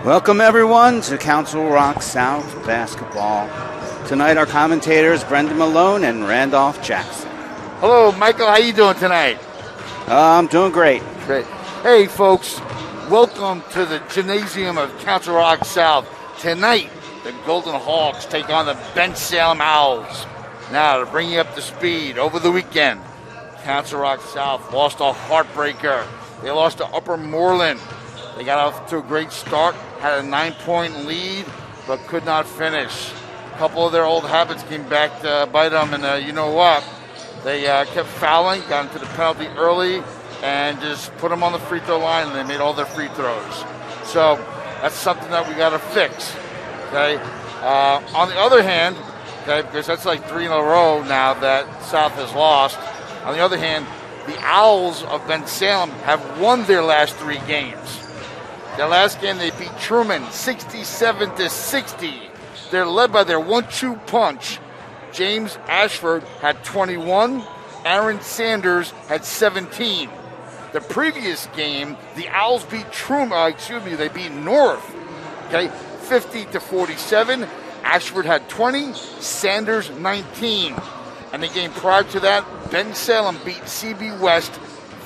Welcome everyone to Council Rock South Basketball. Tonight our commentators Brendan Malone and Randolph Jackson. Hello, Michael. How you doing tonight? I'm doing great. Great. Hey, folks. Welcome to the gymnasium of Council Rock South. Tonight, the Golden Hawks take on the Bensalem Owls. Now, to bring you up to speed, over the weekend, Council Rock South lost a heartbreaker. They lost to Upper Moreland. They got off to a great start, had a 9-point lead, but could not finish. A couple of their old habits came back to bite them, and you know what? They kept fouling, got into the penalty early, and just put them on the free throw line, and they made all their free throws. So that's something that we got to fix. Okay. On the other hand, okay, because that's like 3 in a row now that South has lost. On the other hand, the Owls of Bensalem have won their last 3 games. Their last game, they beat Truman 67-60. They're led by their 1-2 punch. James Ashford had 21. Aaron Sanders had 17. The previous game, the Owls beat Truman. They beat North. Okay, 50-47. Ashford had 20. Sanders 19. And the game prior to that, Bensalem beat CB West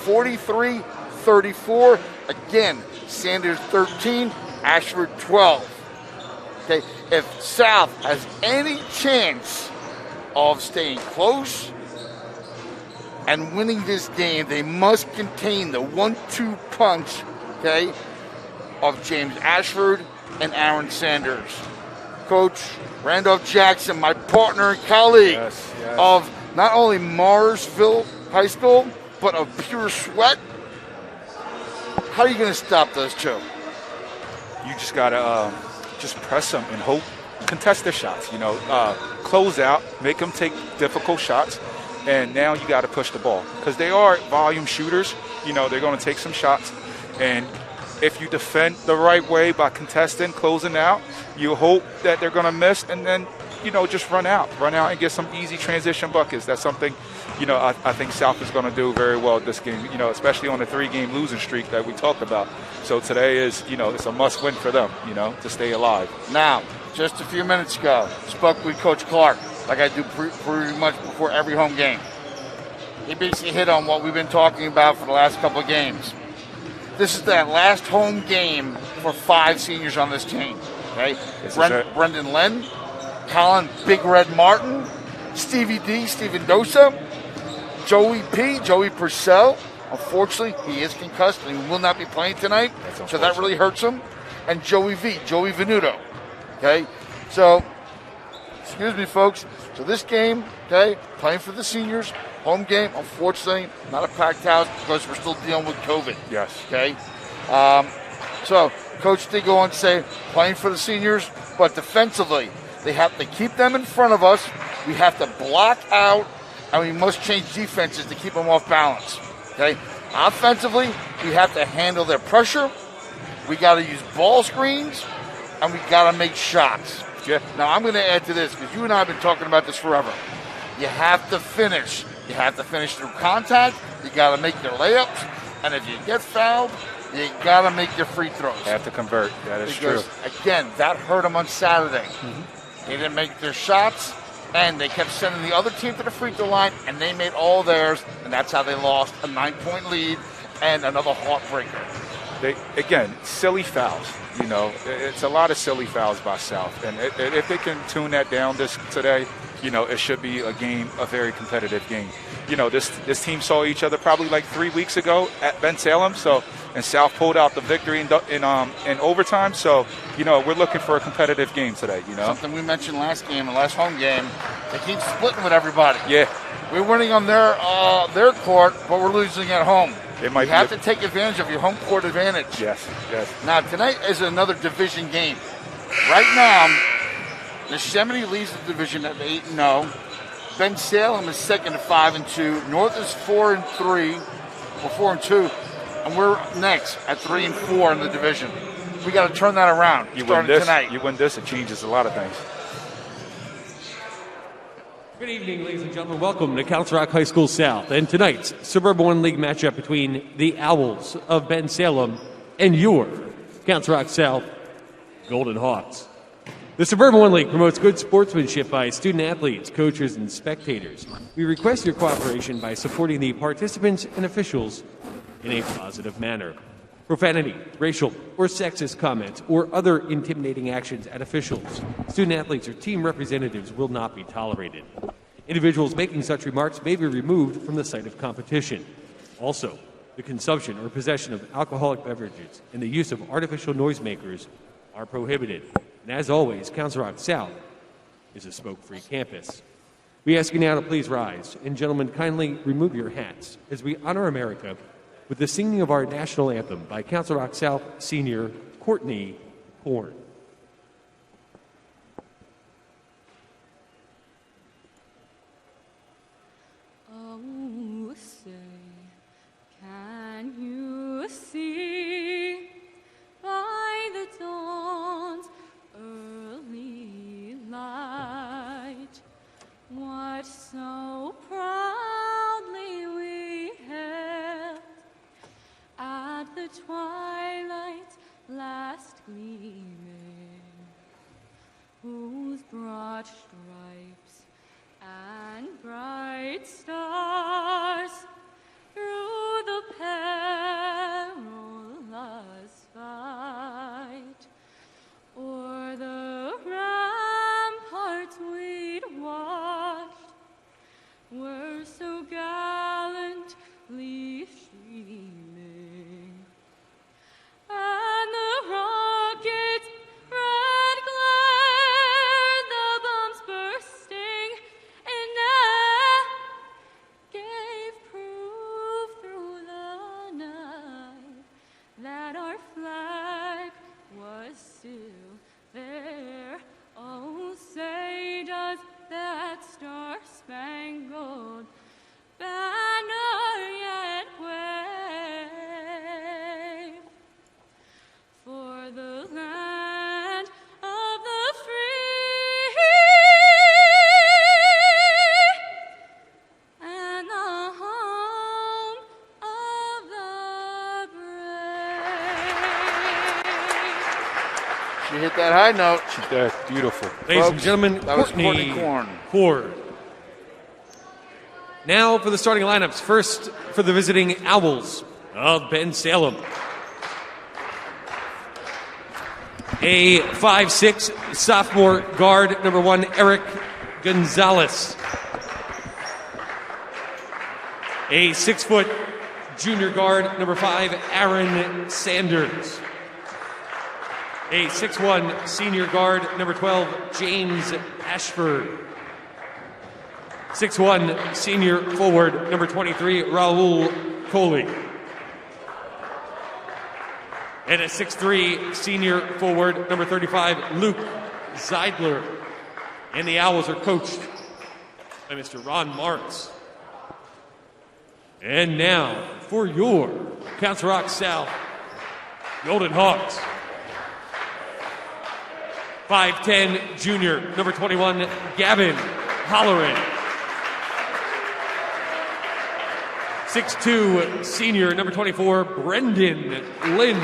43-34. Again, Sanders 13, Ashford 12. Okay, if South has any chance of staying close and winning this game, they must contain the 1-2 punch, okay, of James Ashford and Aaron Sanders. Coach Randolph Jackson, my partner and colleague of not only Marsville High School, but of Pure Sweat. How are you going to stop those two? You just got to just press them and hope, contest their shots, close out, make them take difficult shots, and now you got to push the ball because they are volume shooters. They're going to take some shots, and if you defend the right way by contesting, closing out, you hope that they're going to miss, and then, just run out and get some easy transition buckets. That's something, I think South is going to do very well this game, especially on the 3-game losing streak that we talked about. So today is, it's a must win for them, to stay alive. Now, just a few minutes ago, spoke with Coach Clark, like I do pretty much before every home game. He basically hit on what we've been talking about for the last couple of games. This is that last home game for 5 seniors on this team. Okay, Brendan Len, Colin Big Red Martin, Stevie D, Steven Dosa, Joey P, Joey Purcell. Unfortunately, he is concussed and he will not be playing tonight, so that really hurts him. And Joey V, Joey Venuto. Okay, so, excuse me, folks. So this game, okay, playing for the seniors, home game, unfortunately, not a packed house because we're still dealing with COVID. Yes. Okay. So, Coach did go on to say, playing for the seniors, but defensively, they have to keep them in front of us. We have to block out, and we must change defenses to keep them off balance. Okay. Offensively, we have to handle their pressure. We got to use ball screens, and we got to make shots. Yeah. Now, I'm going to add to this because you and I have been talking about this forever. You have to finish. You have to finish through contact. You got to make their layups. And if you get fouled, you got to make your free throws. Have to convert. That is because, true. Again, that hurt them on Saturday. Mm-hmm. They didn't make their shots, and they kept sending the other team to the free throw line, and they made all theirs, and that's how they lost a 9-point lead and another heartbreaker. Again, silly fouls. It's a lot of silly fouls by South, and if they can tune that down today, it should be a very competitive game. This team saw each other probably like 3 weeks ago at Bensalem, and South pulled out the victory in overtime. So, we're looking for a competitive game today. Something we mentioned last home game, they keep splitting with everybody. Yeah, we're winning on their court, but we're losing at home. You have to take advantage of your home court advantage. Yes. Now, tonight is another division game. Right now, Yosemite leads the division at 8-0. Bensalem is second at 5-2. North is 4-3, or 4-2, and we're next at 3-4 in the division. We got to turn that around. Tonight. You win this, it changes a lot of things. Good evening, ladies and gentlemen. Welcome to Council Rock High School South. And tonight's Suburban 1 League matchup between the Owls of Bensalem and your Council Rock South Golden Hawks. The Suburban One League promotes good sportsmanship by student athletes, coaches, and spectators. We request your cooperation by supporting the participants and officials in a positive manner. Profanity, racial, or sexist comments, or other intimidating actions at officials, student athletes, or team representatives will not be tolerated. Individuals making such remarks may be removed from the site of competition. Also, the consumption or possession of alcoholic beverages and the use of artificial noisemakers are prohibited. And as always, Council Rock South is a smoke-free campus. We ask you now to please rise, and gentlemen, kindly remove your hats as we honor America with the singing of our national anthem by Council Rock South senior Courtney Horn. Oh, say, can you see by the dawn's early light what so proudly we held at the twilight's last gleaming, whose broad stripes and bright stars through the perilous fight o'er the ramparts we'd watched were so gallantly streaming, and the rockets' red glare, the bombs bursting in air, gave proof through the night that our flag was still there. Oh, say does that star-spangled banner yet wave for the land of the free and the home of the brave? She hit that high note. She did. Beautiful. Ladies and Folks, gentlemen, that was Courtney Horn. Now for the starting lineups. First for the visiting Owls of Bensalem. A 5'6" sophomore guard, number 1, Eric Gonzalez. A 6-foot junior guard, number 5, Aaron Sanders. A 6'1" senior guard, number 12, James Ashford. 6'1" senior forward, number 23, Raul Coley. And a 6'3" senior forward, number 35, Luke Zeidler. And the Owls are coached by Mr. Ron Marks. And now for your Council Rock South Golden Hawks. 5'10" junior, number 21, Gavin Holleran. 6'2" senior, number 24, Brendan Lynn.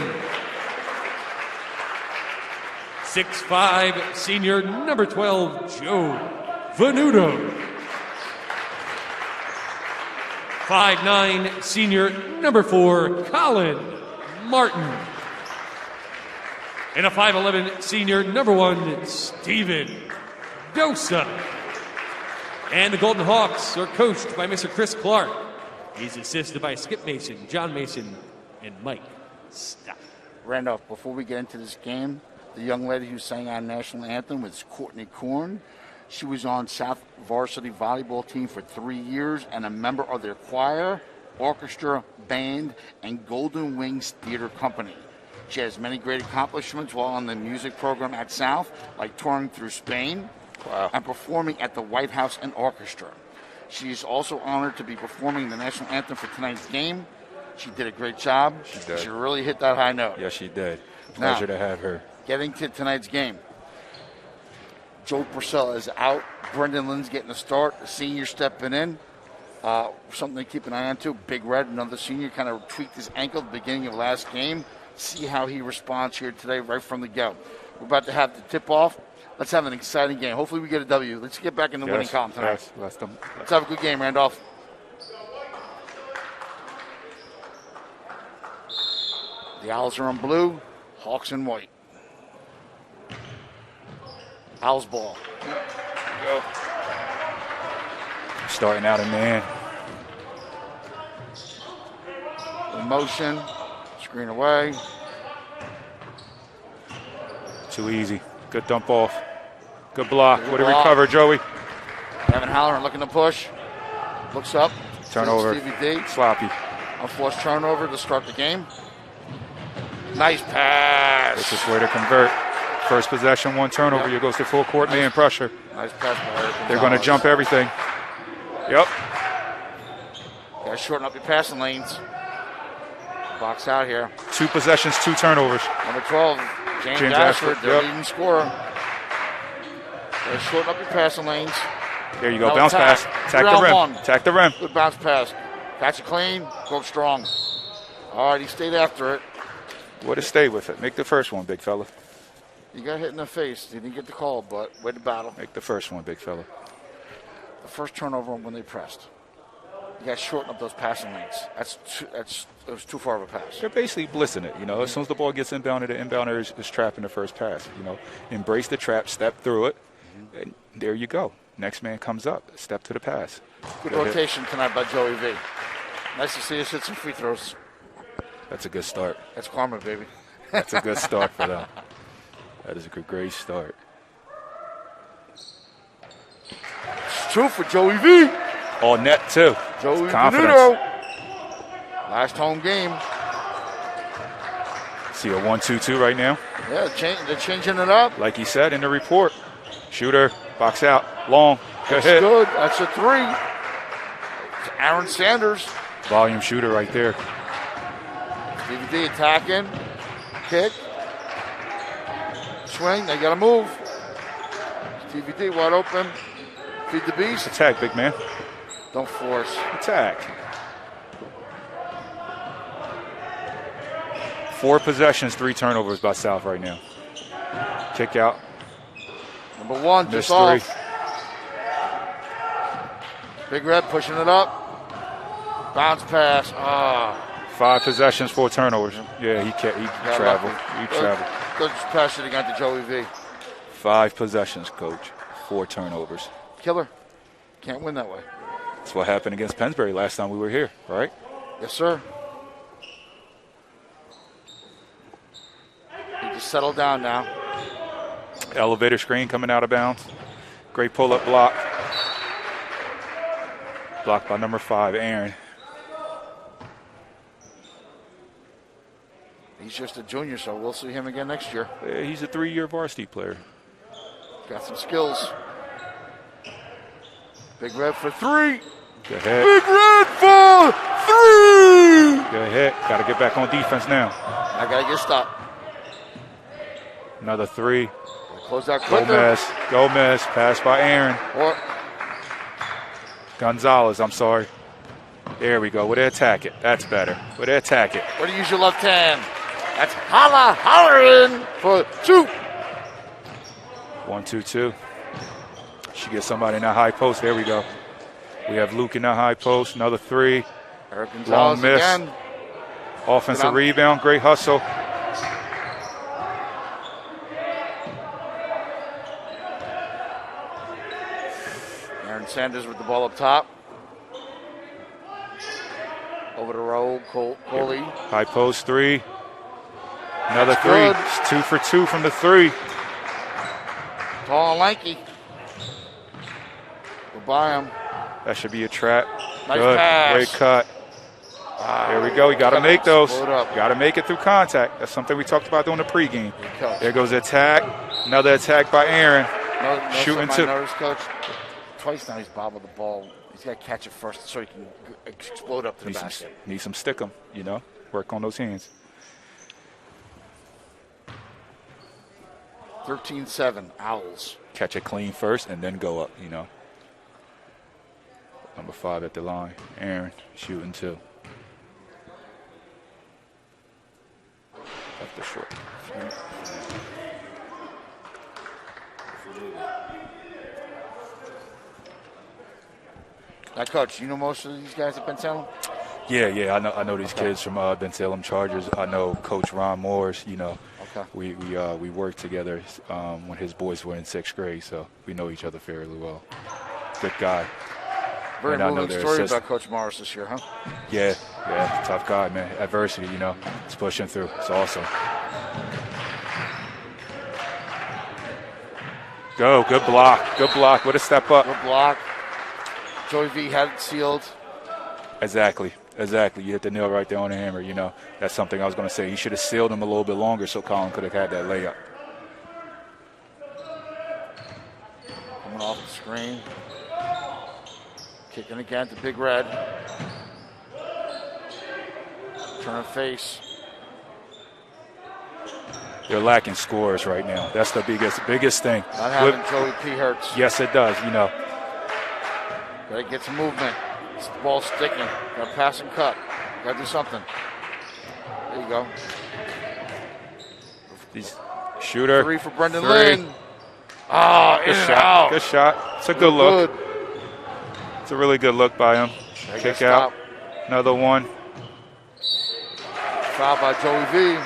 6'5" senior, number 12, Joe Venuto. 5'9" senior, number 4, Colin Martin. And a 5'11" senior, number 1, Steven Dosa. And the Golden Hawks are coached by Mr. Chris Clark. He's assisted by Skip Mason, John Mason, and Mike Stock. Randolph, before we get into this game, the young lady who sang our national anthem was Courtney Corn. She was on South Varsity volleyball team for 3 years and a member of their choir, orchestra, band, and Golden Wings Theater Company. She has many great accomplishments while on the music program at South, like touring through Spain and performing at the White House and Orchestra. She is also honored to be performing the national anthem for tonight's game. She did a great job. She did. She really hit that high note. Yes, she did. Pleasure to have her. Getting to tonight's game. Joe Purcell is out. Brendan Lynn's getting the start. The senior stepping in. Something to keep an eye on too. Big Red, another senior, kind of tweaked his ankle at the beginning of last game. See how he responds here today right from the go. We're about to have the tip-off. Let's have an exciting game. Hopefully we get a W. Let's get back in the winning column tonight. Yes, Let's have a good game, Randolph. The Owls are in blue, Hawks in white. Owls ball. Go. Starting out in man. In motion, screen away. Too easy. Good dump off. Good block. Good What a block. recover, Joey. Evan Halloran looking to push. Looks up. Turnover. Stevie D. Sloppy. Unforced turnover to start the game. Nice pass. This is where to convert. First possession, 1 turnover. Yep. Here goes the full court man pressure. Nice pass by Eric They're going to Gonzalez. jump everything. Yep. Got to shorten up your passing lanes. Box out here. 2 possessions, 2 turnovers. Number 12, James James Ashford, Ashford, their yep. leading scorer. Got to shorten up your passing lanes. There you go. No Bounce attack. pass. Attack Round the rim. one. Attack the rim. Good bounce pass. Catch it clean. Go strong. All right, he stayed after it. Way to stay with it. Make the first one, big fella. He got hit in the face. He didn't get the call, but way to battle. Make the first one, big fella. The first turnover when they pressed. You got to shorten up those passing lanes. It was too far of a pass. They're basically blitzing it. You know, as soon as the ball gets inbounded, the inbounder is trapping the first pass. You know, embrace the trap, step through it, and there you go. Next man comes up, step to the pass. Good Go ahead. rotation tonight by Joey V. Nice to see us hit some free throws. That's a good start. That's karma, baby. That's a good start for them. That is a great start. It's true for Joey V. All net too. Joey Confidence. Venuto. Last home game. See a 1-2-2 right now. Yeah, they're changing it up. Like he said in the report. Shooter, box out, long. Good That's hit. good. That's a 3. It's Aaron Sanders. Volume shooter right there. Stevie D attacking. Kick. Swing. They got to move. Stevie D wide open. Feed the beast. Attack, big man. Don't force. Attack. 4 possessions, 3 turnovers by South right now. Kick out. Number 1 Missed just off. 3. Big Red pushing it up. Bounce pass. 5 possessions, 4 turnovers. Yeah, he traveled. lucky. He traveled. Good pass shooting out to Joey V. 5 possessions, coach. 4 turnovers. Killer. Can't win that way. That's what happened against Pennsbury last time we were here, right? Yes, sir. He just settled down now. Elevator screen coming out of bounds. Great pull-up block. Blocked by number 5, Aaron. He's just a junior, so we'll see him again next year. Yeah, he's a 3-year varsity player. Got some skills. Big Red for 3. Good hit. Big Red for 3. Good hit. Got to get back on defense now. I got to get stopped. Another 3. Close out quicker. Gomez. Pass by Aaron. Or Gonzalez, I'm sorry. There we go. Way to attack it. That's better. Way to attack it. where do you use your left hand? That's Halloran for 2. 1-2-2. She gets somebody in that high post. There we go. We have Luke in that high post. Another 3. Eric Long Gonzalez miss. again. Offensive rebound. Great hustle. Aaron Sanders with the ball up top. Over to roll, Coley. High post 3. Another That's 3. good. It's 2 for 2 from the 3. Tall and lanky. Go by him. That should be a trap. Nice Good. pass. Great cut. There we go. You got to make those. Explode up. Got to make it through contact. That's something we talked about during the pregame. Coach. There goes the attack. Another attack by Aaron. No, Shooting somebody two. noticed, Coach. Twice now he's bobbled the ball. He's got to catch it first so he can explode up to the basket. Need some stick 'em, you know. Work on those hands. 13-7, Owls. Catch it clean first and then go up, you know. Number 5 at the line. Aaron shooting 2. Left the short. Now, Coach, you know most of these guys at Bensalem? Yeah, I know these kids from Bensalem Chargers. I know Coach Ron Morris. You know, Okay. we worked together when his boys were in 6th grade, so we know each other fairly well. Good guy. Very And I know moving their story assistant. about Coach Morris this year, huh? Yeah, tough guy, man. Adversity, you know, it's pushing through. It's awesome. Good block. What a step up. Good block. Joey V had it sealed. Exactly. You hit the nail right there on the hammer, you know. That's something I was going to say. He should have sealed him a little bit longer so Colin could have had that layup. Coming off the screen. Kicking again to Big Red. Turn face. They're lacking scores right now. That's the biggest thing. Not having Joey P. hurts. Yes, it does, you know. Gotta get some movement. This ball's sticking. Gotta pass and cut. Gotta do something. There you go. Shooter. 3 for Brendan Three. Lynn. Ah, in and out. Good shot. It's a good look. It's a really good look by him. Kick out. Another one. Foul by Joey V.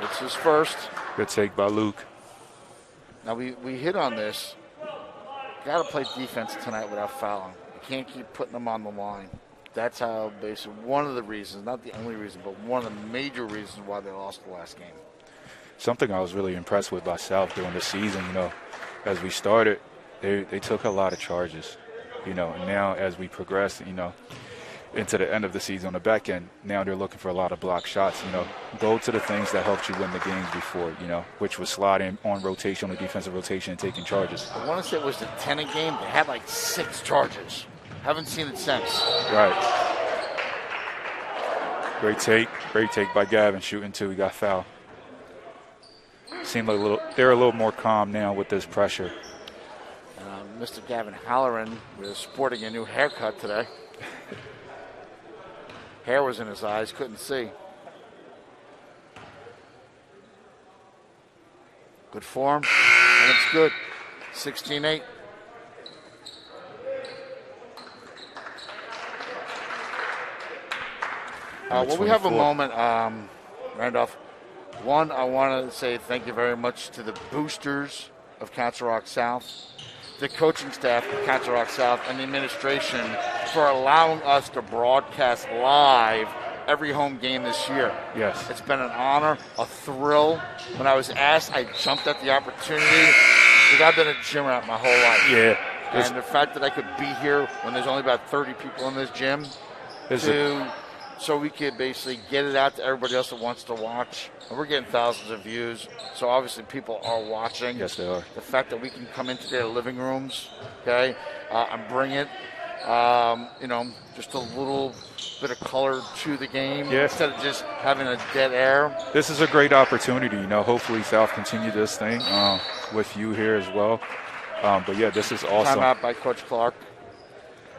It's his first. Good take by Luke. Now we hit on this. Got to play defense tonight without fouling. You can't keep putting them on the line. That's how basically one of the reasons, not the only reason, but one of the major reasons why they lost the last game. Something I was really impressed with by South during the season, you know, as we started, they took a lot of charges, you know, and now as we progress, you know, into the end of the season on the back end, now they're looking for a lot of block shots, you know. Go to the things that helped you win the games before, you know, which was sliding on rotation, on the defensive rotation, and taking charges. I want to say it was the 10 game. They had like 6 charges. Haven't seen it since. Right. Great take by Gavin, shooting 2. He got fouled. Seemed like they're a little more calm now with this pressure. Mr. Gavin Halloran was sporting a new haircut today. Hair was in his eyes, couldn't see. Good form, and it's good. 16-8. Well, we have a moment, Randolph. One, I want to say thank you very much to the boosters of Council Rock South, the coaching staff of Council Rock South, and the administration for allowing us to broadcast live every home game this year. Yes. It's been an honor, a thrill. When I was asked, I jumped at the opportunity because I've been a gym rat my whole life. Yeah. And the fact that I could be here when there's only about 30 people in this gym so we could basically get it out to everybody else that wants to watch. And we're getting thousands of views, so obviously people are watching. Yes, they are. The fact that we can come into their living rooms, okay, and bring it, just a little bit of color to the game instead of just having a dead air. This is a great opportunity, you know. Hopefully South continue this thing with you here as well. But, yeah, this is awesome. Timeout by Coach Clark.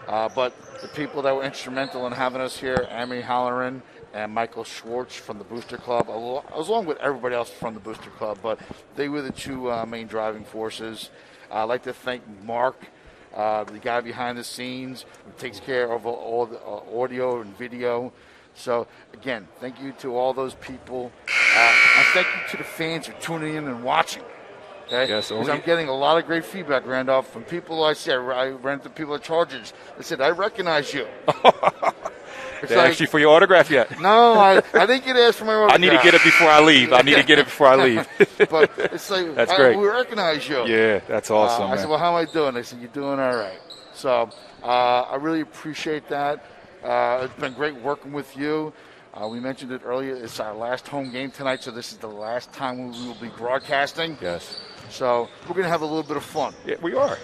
But the people that were instrumental in having us here, Amy Halloran and Michael Schwartz from the Booster Club, along with everybody else from the Booster Club, but they were the 2 main driving forces. I'd like to thank Mark, the guy behind the scenes who takes care of all the audio and video. So, again, thank you to all those people. And thank you to the fans who are tuning in and watching. Okay? Yes, Because I'm getting a lot of great feedback, Randolph, from people I see. I ran into people at Chargers. They said, I recognize you. They asked you for your autograph yet? No, I didn't get asked for my autograph. I need to get it before I leave. But it's like, that's great. We recognize you. Yeah, that's awesome, I said, well, how am I doing? They said, you're doing all right. So I really appreciate that. It's been great working with you. We mentioned it earlier. It's our last home game tonight, so this is the last time we will be broadcasting. Yes. So we're going to have a little bit of fun. Yeah, we are.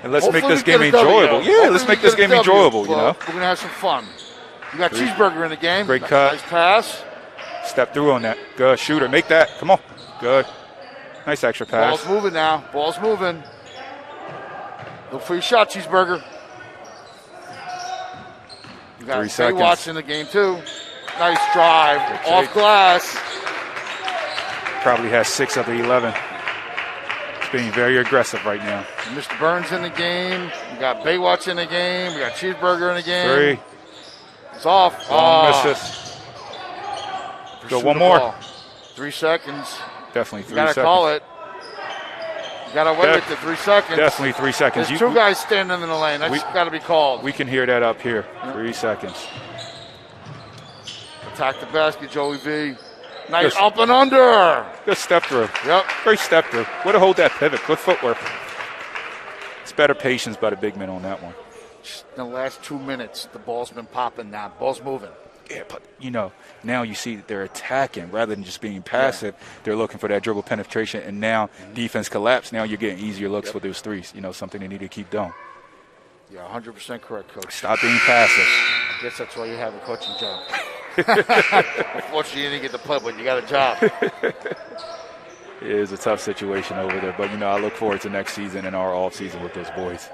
And let's Hopefully make this game enjoyable. Let's make this game enjoyable, you know. We're going to have some fun. You got Cheeseburger in the game. Great cut. Nice pass. Step through on that. Good. Shooter. Make that. Come on. Good. Nice extra pass. Ball's moving now. Ball's moving. Look for your shot, Cheeseburger. You got 3 seconds. Watts in the game, too. Nice drive. Off glass. Probably has 6 of the 11. It's being very aggressive right now. Mr. Burns in the game. We got Baywatch in the game. We got Cheeseburger in the game. 3. It's off. Long misses. Go one more. Ball. 3 seconds. Definitely 3 You gotta seconds. call it. You gotta wait with the 3 seconds. Definitely 3 seconds. There's 2 guys standing in the lane. That's gotta be called. We can hear that up here. 3 seconds. Attack the basket, Joey V. Nice up and under. Good step through. Yep. Great step through. Way to hold that pivot. Good footwork. It's better patience by the big man on that one. Just in the last 2 minutes, the ball's been popping now. Ball's moving. Yeah, but, now you see that they're attacking rather than just being passive. Yeah. They're looking for that dribble penetration, and now defense collapse. Now you're getting easier looks for those threes. Something they need to keep doing. Yeah, 100% correct, Coach. Stop being passive. I guess that's why you have a coaching job. Unfortunately, you didn't get to play, but you got a job. It is a tough situation over there, but, I look forward to next season and our off season with those boys.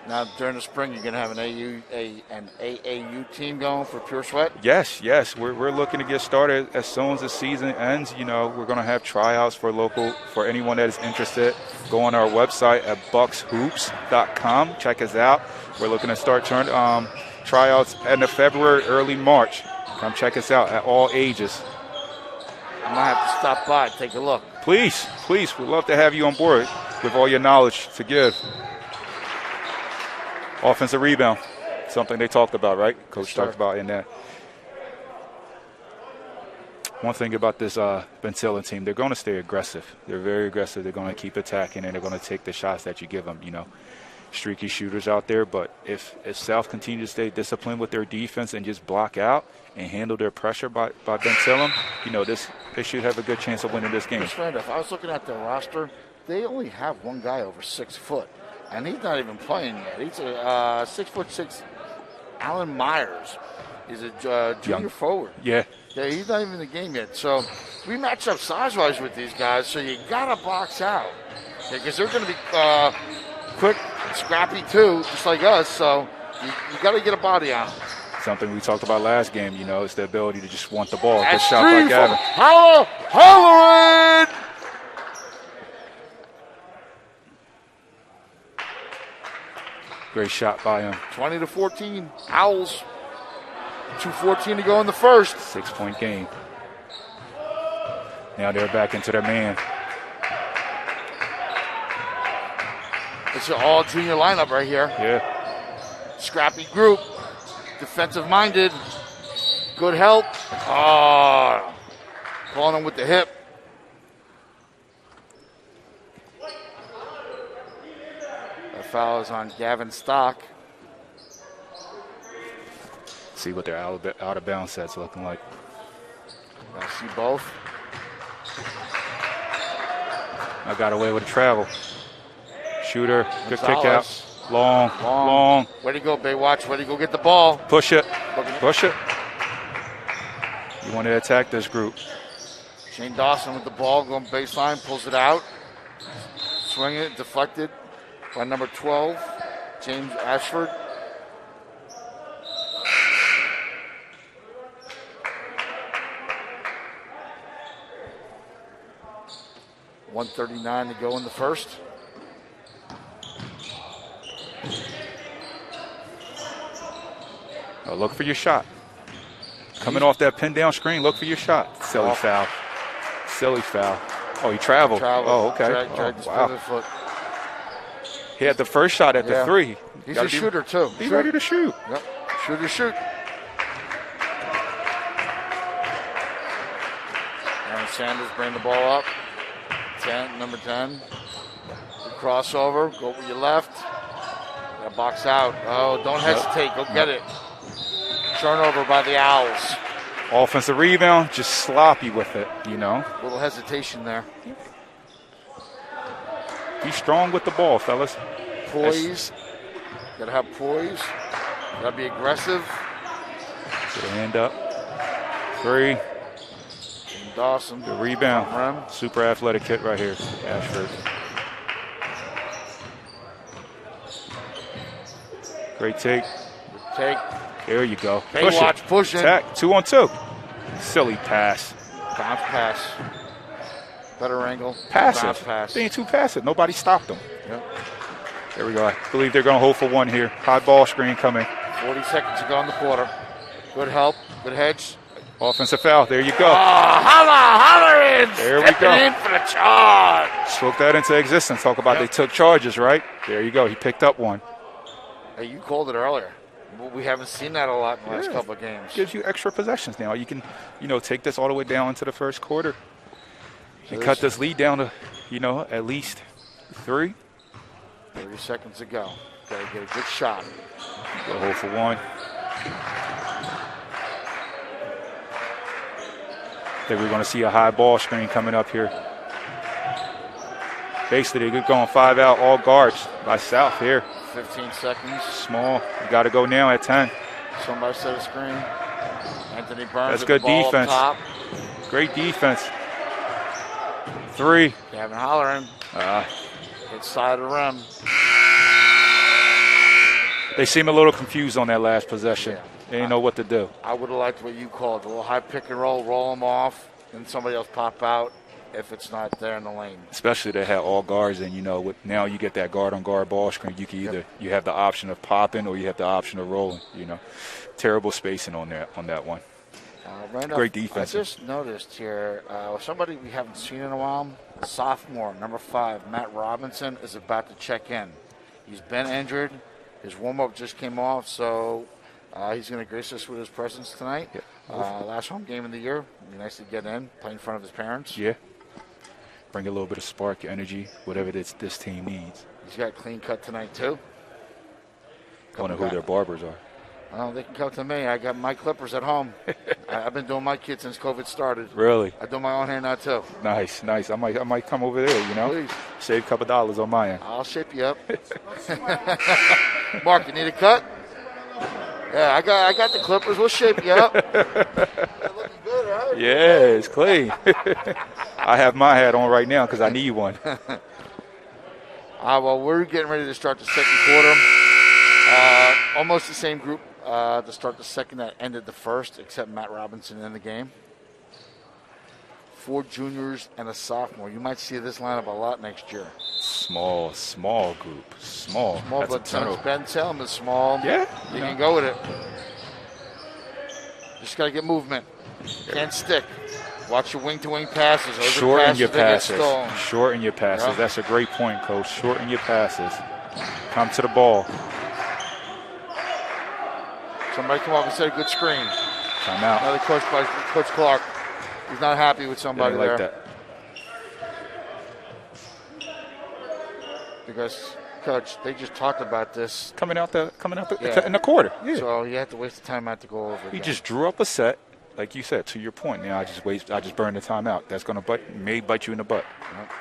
Now, during the spring, you're going to have an AAU team going for Pure Sweat? Yes. We're looking to get started as soon as the season ends. We're going to have tryouts for anyone that is interested. Go on our website at buckshoops.com. Check us out. We're looking to start tryouts end of February, early March. Come check us out at all ages. I might have to stop by, take a look. Please. We'd love to have you on board with all your knowledge to give. Offensive rebound, something they talked about, right? Coach talked about in that. One thing about this Bensalem team, they're going to stay aggressive. They're very aggressive. They're going to keep attacking, and they're going to take the shots that you give them. Streaky shooters out there. But if South continues to stay disciplined with their defense and just block out and handle their pressure by Bensalem, they should have a good chance of winning this game. Ms. Randolph, I was looking at their roster. They only have one guy over 6 foot. And he's not even playing yet. He's a 6'6". Alan Myers is a junior forward. Yeah, he's not even in the game yet. So we match up size-wise with these guys. So you gotta box out because they're going to be quick, scrappy too, just like us. So you got to get a body on them. Something we talked about last game. Is the ability to just want the ball. Good shot by Gavin. Halloran! Great shot by him. 20-14. Owls. 2:14 to go in the first. 6-point game. Now they're back into their man. It's an all-junior lineup right here. Yeah. Scrappy group. Defensive-minded. Good help. Calling him with the hip. Foul is on Gavin Stock. See what their out of bounds set's looking like. I see both. I got away with a travel. Shooter, good kick Gonzalez. out. Long. Way to go, Baywatch. Way to go get the ball. Push it. You want to attack this group. Shane Dawson with the ball, going baseline, pulls it out. Swing it, deflected by number 12, James Ashford. .139 to go in the first. Look for your shot. Coming off that pin down screen, look for your shot. Silly foul. Oh, he traveled. Oh, okay. Wow. Foot. He had the first shot at the 3. He's a shooter, too. He's ready to shoot. Yep. Shoot. Aaron Sanders bring the ball up. Number 10. Good crossover. Go with your left. Got box out. Oh, don't hesitate. Go get it. Turnover by the Owls. Offensive rebound, just sloppy with it, Little hesitation there. Be strong with the ball, fellas. Poise. Got to have poise. Got to be aggressive. Get a hand up. 3. And Dawson. The rebound. Super athletic kid right here, Ashford. Great take. There you go. Push it. Attack. 2-on-2. Silly pass. Bounce pass. Better angle. Passive. Bounce pass. Being too passive. Nobody stopped them. Yep. There we go. I believe they're going to hold for one here. High ball screen coming. 40 seconds to go in the quarter. Good help. Good hedge. Offensive foul. There you go. Hollerins! There we go. In for the charge. Spoke that into existence. Talk about they took charges, right? There you go. He picked up one. Hey, you called it earlier. We haven't seen that a lot in the last couple of games. Gives you extra possessions now. You can, take this all the way down into the first quarter and So cut this lead down to, at least 3. 30 seconds to go. Got to get a good shot. Go hold for one. I think we're going to see a high ball screen coming up here. Basically, they're going 5 out, all guards by South here. 15 seconds. Small. You got to go now at 10. Somebody set a screen. Anthony Burns. That's good with the ball defense. Up top. Great defense. 3. Gavin Holleran. Hit side of the rim. They seem a little confused on that last possession. Yeah. They didn't know what to do. I would have liked what you called a little high pick and roll them off, and somebody else pop out if it's not there in the lane. Especially they had all guards, and now you get that guard-on-guard ball screen. You can either you have the option of popping or you have the option of rolling. Terrible spacing on that one. Great defense. I just noticed here somebody we haven't seen in a while. Sophomore, number 5, Matt Robinson, is about to check in. He's been injured. His warm-up just came off, so he's going to grace us with his presence tonight. Yeah. Last home game of the year. It'd be nice to get in, play in front of his parents. Yeah. Bring a little bit of spark, energy, whatever this team needs. He's got a clean cut tonight, too. I wonder who their barbers are. Oh, they can come to me. I got my clippers at home. I've been doing my kids since COVID started. Really? I do my own hair now, too. Nice. I might come over there, Please. Save a couple dollars on my end. I'll shape you up. Mark, you need a cut? Yeah, I got the clippers. We'll shape you up. Looking good, right? Yeah, it's clean. I have my hat on right now because I need one. Well, we're getting ready to start the second quarter. Almost the same group to start the second that ended the first, except Matt Robinson in the game. 4 juniors and a sophomore. You might see this lineup a lot next year. Small group. Small. Small, but since Bensalem is small, yeah, you can go with it. Just got to get movement. Can't stick. Watch your wing-to-wing passes. Shorten your passes. Shorten your passes. Yeah. That's a great point, Coach. Shorten your passes. Come to the ball. Somebody come up and set a good screen. Time out. Another coach by Coach Clark. He's not happy with somebody like there. That. Because, Coach, they just talked about this. Coming out in the quarter. Yeah. So you have to waste the timeout to go over He again. just drew up a set, like you said, to your point. Now I just burned the timeout. That's going to may bite you in the butt.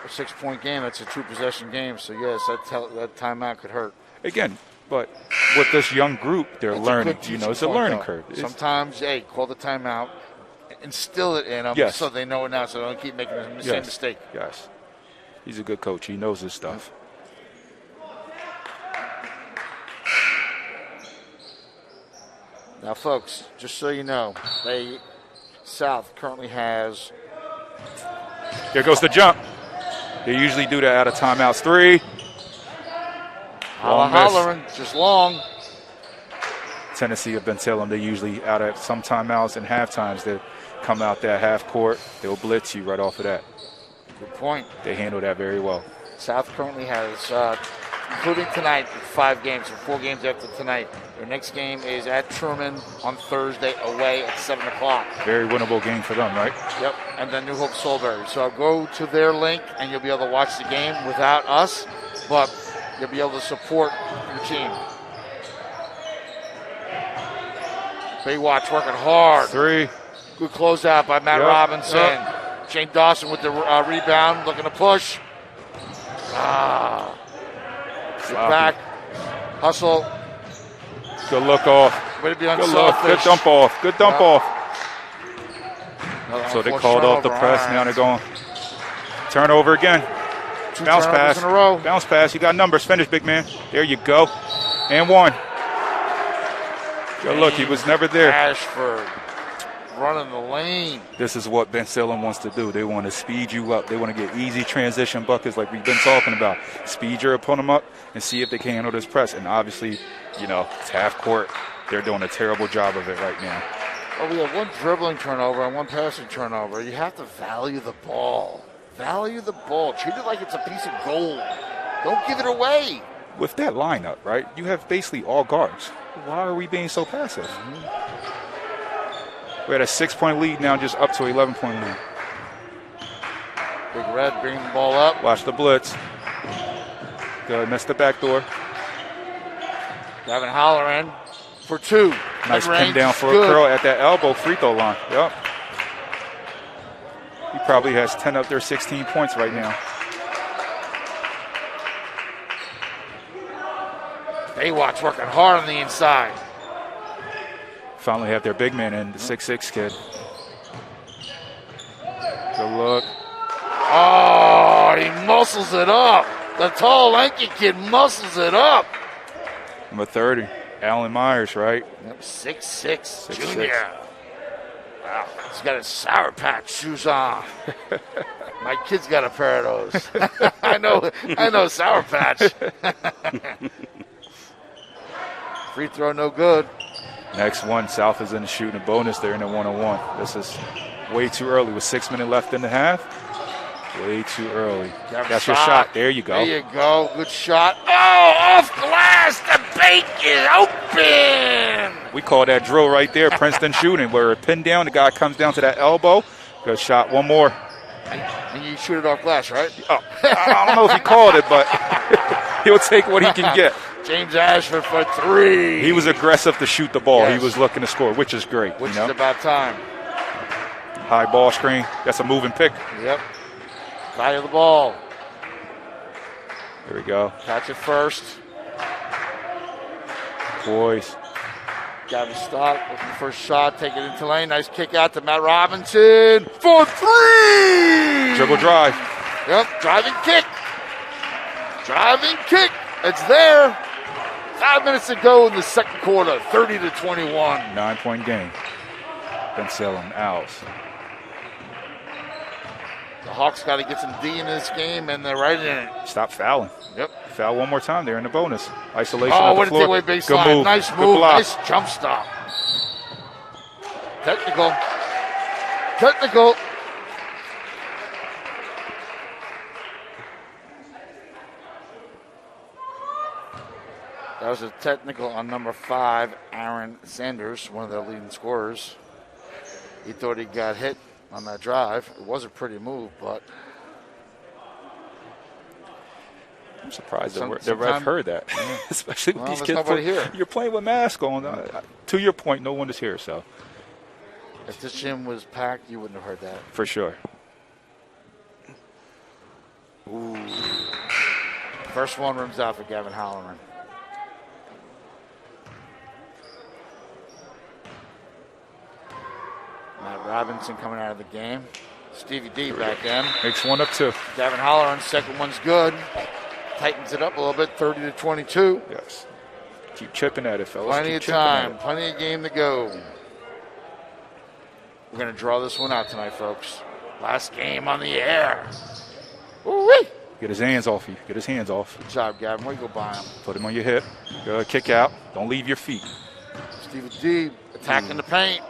A 6-point game, that's a 2-possession game. So, yes, that timeout could hurt. Again, but with this young group, they're learning. It's a learning curve. Sometimes, call the timeout, instill it in them so they know it now, so they don't keep making the same mistake. Yes. He's a good coach. He knows his stuff. Now, folks, just so you know, South currently has. There goes the jump. They usually do that out of timeouts. 3. Hollering, just long. Tennessee of Bensalem, they usually out of some timeouts and half times they come out there half court. They'll blitz you right off of that. Good point. They handle that very well. South currently has, including tonight, 5 games, or 4 games after tonight. Their next game is at Truman on Thursday, away at 7 o'clock. Very winnable game for them, right? Yep, and then New Hope Soulberry. So go to their link, and you'll be able to watch the game without us, but you'll be able to support your team. Baywatch working hard. 3. Good closeout by Matt Robinson. Yep. Shane Dawson with the rebound, looking to push. Get back. Hustle. Good look off. Way to be Good unselfish. look. Good dump off. Good dump off. So they called off the press. Now they're going. Turnover again. Bounce pass. In a row. Bounce pass. You got numbers. Finish, big man. There you go. And 1. Good look. He was never there. Ashford. running the lane. This is what Bensalem wants to do. They want to speed you up. They want to get easy transition buckets like we've been talking about. Speed your opponent up and see if they can handle this press. And obviously, it's half court. They're doing a terrible job of it right now. Well, we have one dribbling turnover and one passing turnover. You have to value the ball. Value the ball. Treat it like it's a piece of gold. Don't give it away. With that lineup, right, you have basically all guards. Why are we being so passive? We're at a 6-point lead now, just up to an 11-point lead. Big Red bringing the ball up. Watch the blitz. Good, missed the back door. Gavin Halloran for 2. Nice Mid-range. pin down for Good. a curl at that elbow free throw line. Yep. He probably has 10 up there, 16 points right now. Baywatch working hard on the inside. Finally have their big man in, the 6'6" kid. Good look. Oh, he muscles it up. The tall, lanky kid muscles it up. Number 30, Alan Myers, right? Yep, 6'6", 6'6". junior. Wow, he's got his Sour Patch shoes on. My kid's got a pair of those. I know Sour Patch. Free throw, no good. Next one, South is in the shooting a bonus. They're in a 1-on-1. This is way too early with 6 minutes left in the half. Way too early. That's your shot. There you go. There you go. Good shot. Oh, off glass. The bake is open. We call that drill right there, Princeton shooting, where a pin down, the guy comes down to that elbow. Good shot. One more. And you shoot it off glass, right? Oh, I don't know if he called it, but he'll take what he can get. James Ashford for 3. He was aggressive to shoot the ball. Yes. He was looking to score, which is great. Which is about time. High ball screen. That's a moving pick. Yep. Value the ball. There we go. Catch it first. Boys. Gavin Stott looking for a shot. Take it into lane. Nice kick out to Matt Robinson for 3. Dribble drive. Yep. Driving kick. Driving kick. It's there. 5 minutes to go in the second quarter. 30-21. 9-point game. Bensalem Owls. The Hawks got to get some D in this game, and they're right in it. Stop fouling. Yep. Foul one more time. They're in the bonus. Isolation Oh, of the what did floor. they away Good baseline? move. Nice Good move. block. Nice jump stop. Technical. Technical. That was a technical on number 5, Aaron Sanders, one of their leading scorers. He thought he got hit on that drive. It was a pretty move, but I'm surprised the ref heard that, especially with these there's kids. nobody here. You're playing with masks on. To your point, no one is here, so if this gym was packed, you wouldn't have heard that. for sure. Ooh. First one rims out for Gavin Halloran. Matt Robinson coming out of the game. Stevie D back in. Makes one up 2. Gavin Halloran, second one's good. Tightens it up a little bit, 30-22. Yes. Keep chipping at it, fellas. Plenty Keep of chipping at time, it. plenty of game to go. We're going to draw this one out tonight, folks. Last game on the air. Ooh-wee. Get his hands off you. Get his hands off. Good job, Gavin. Where you go by him? Put him on your hip. Good. Kick out. Don't leave your feet. Stevie D attacking the paint.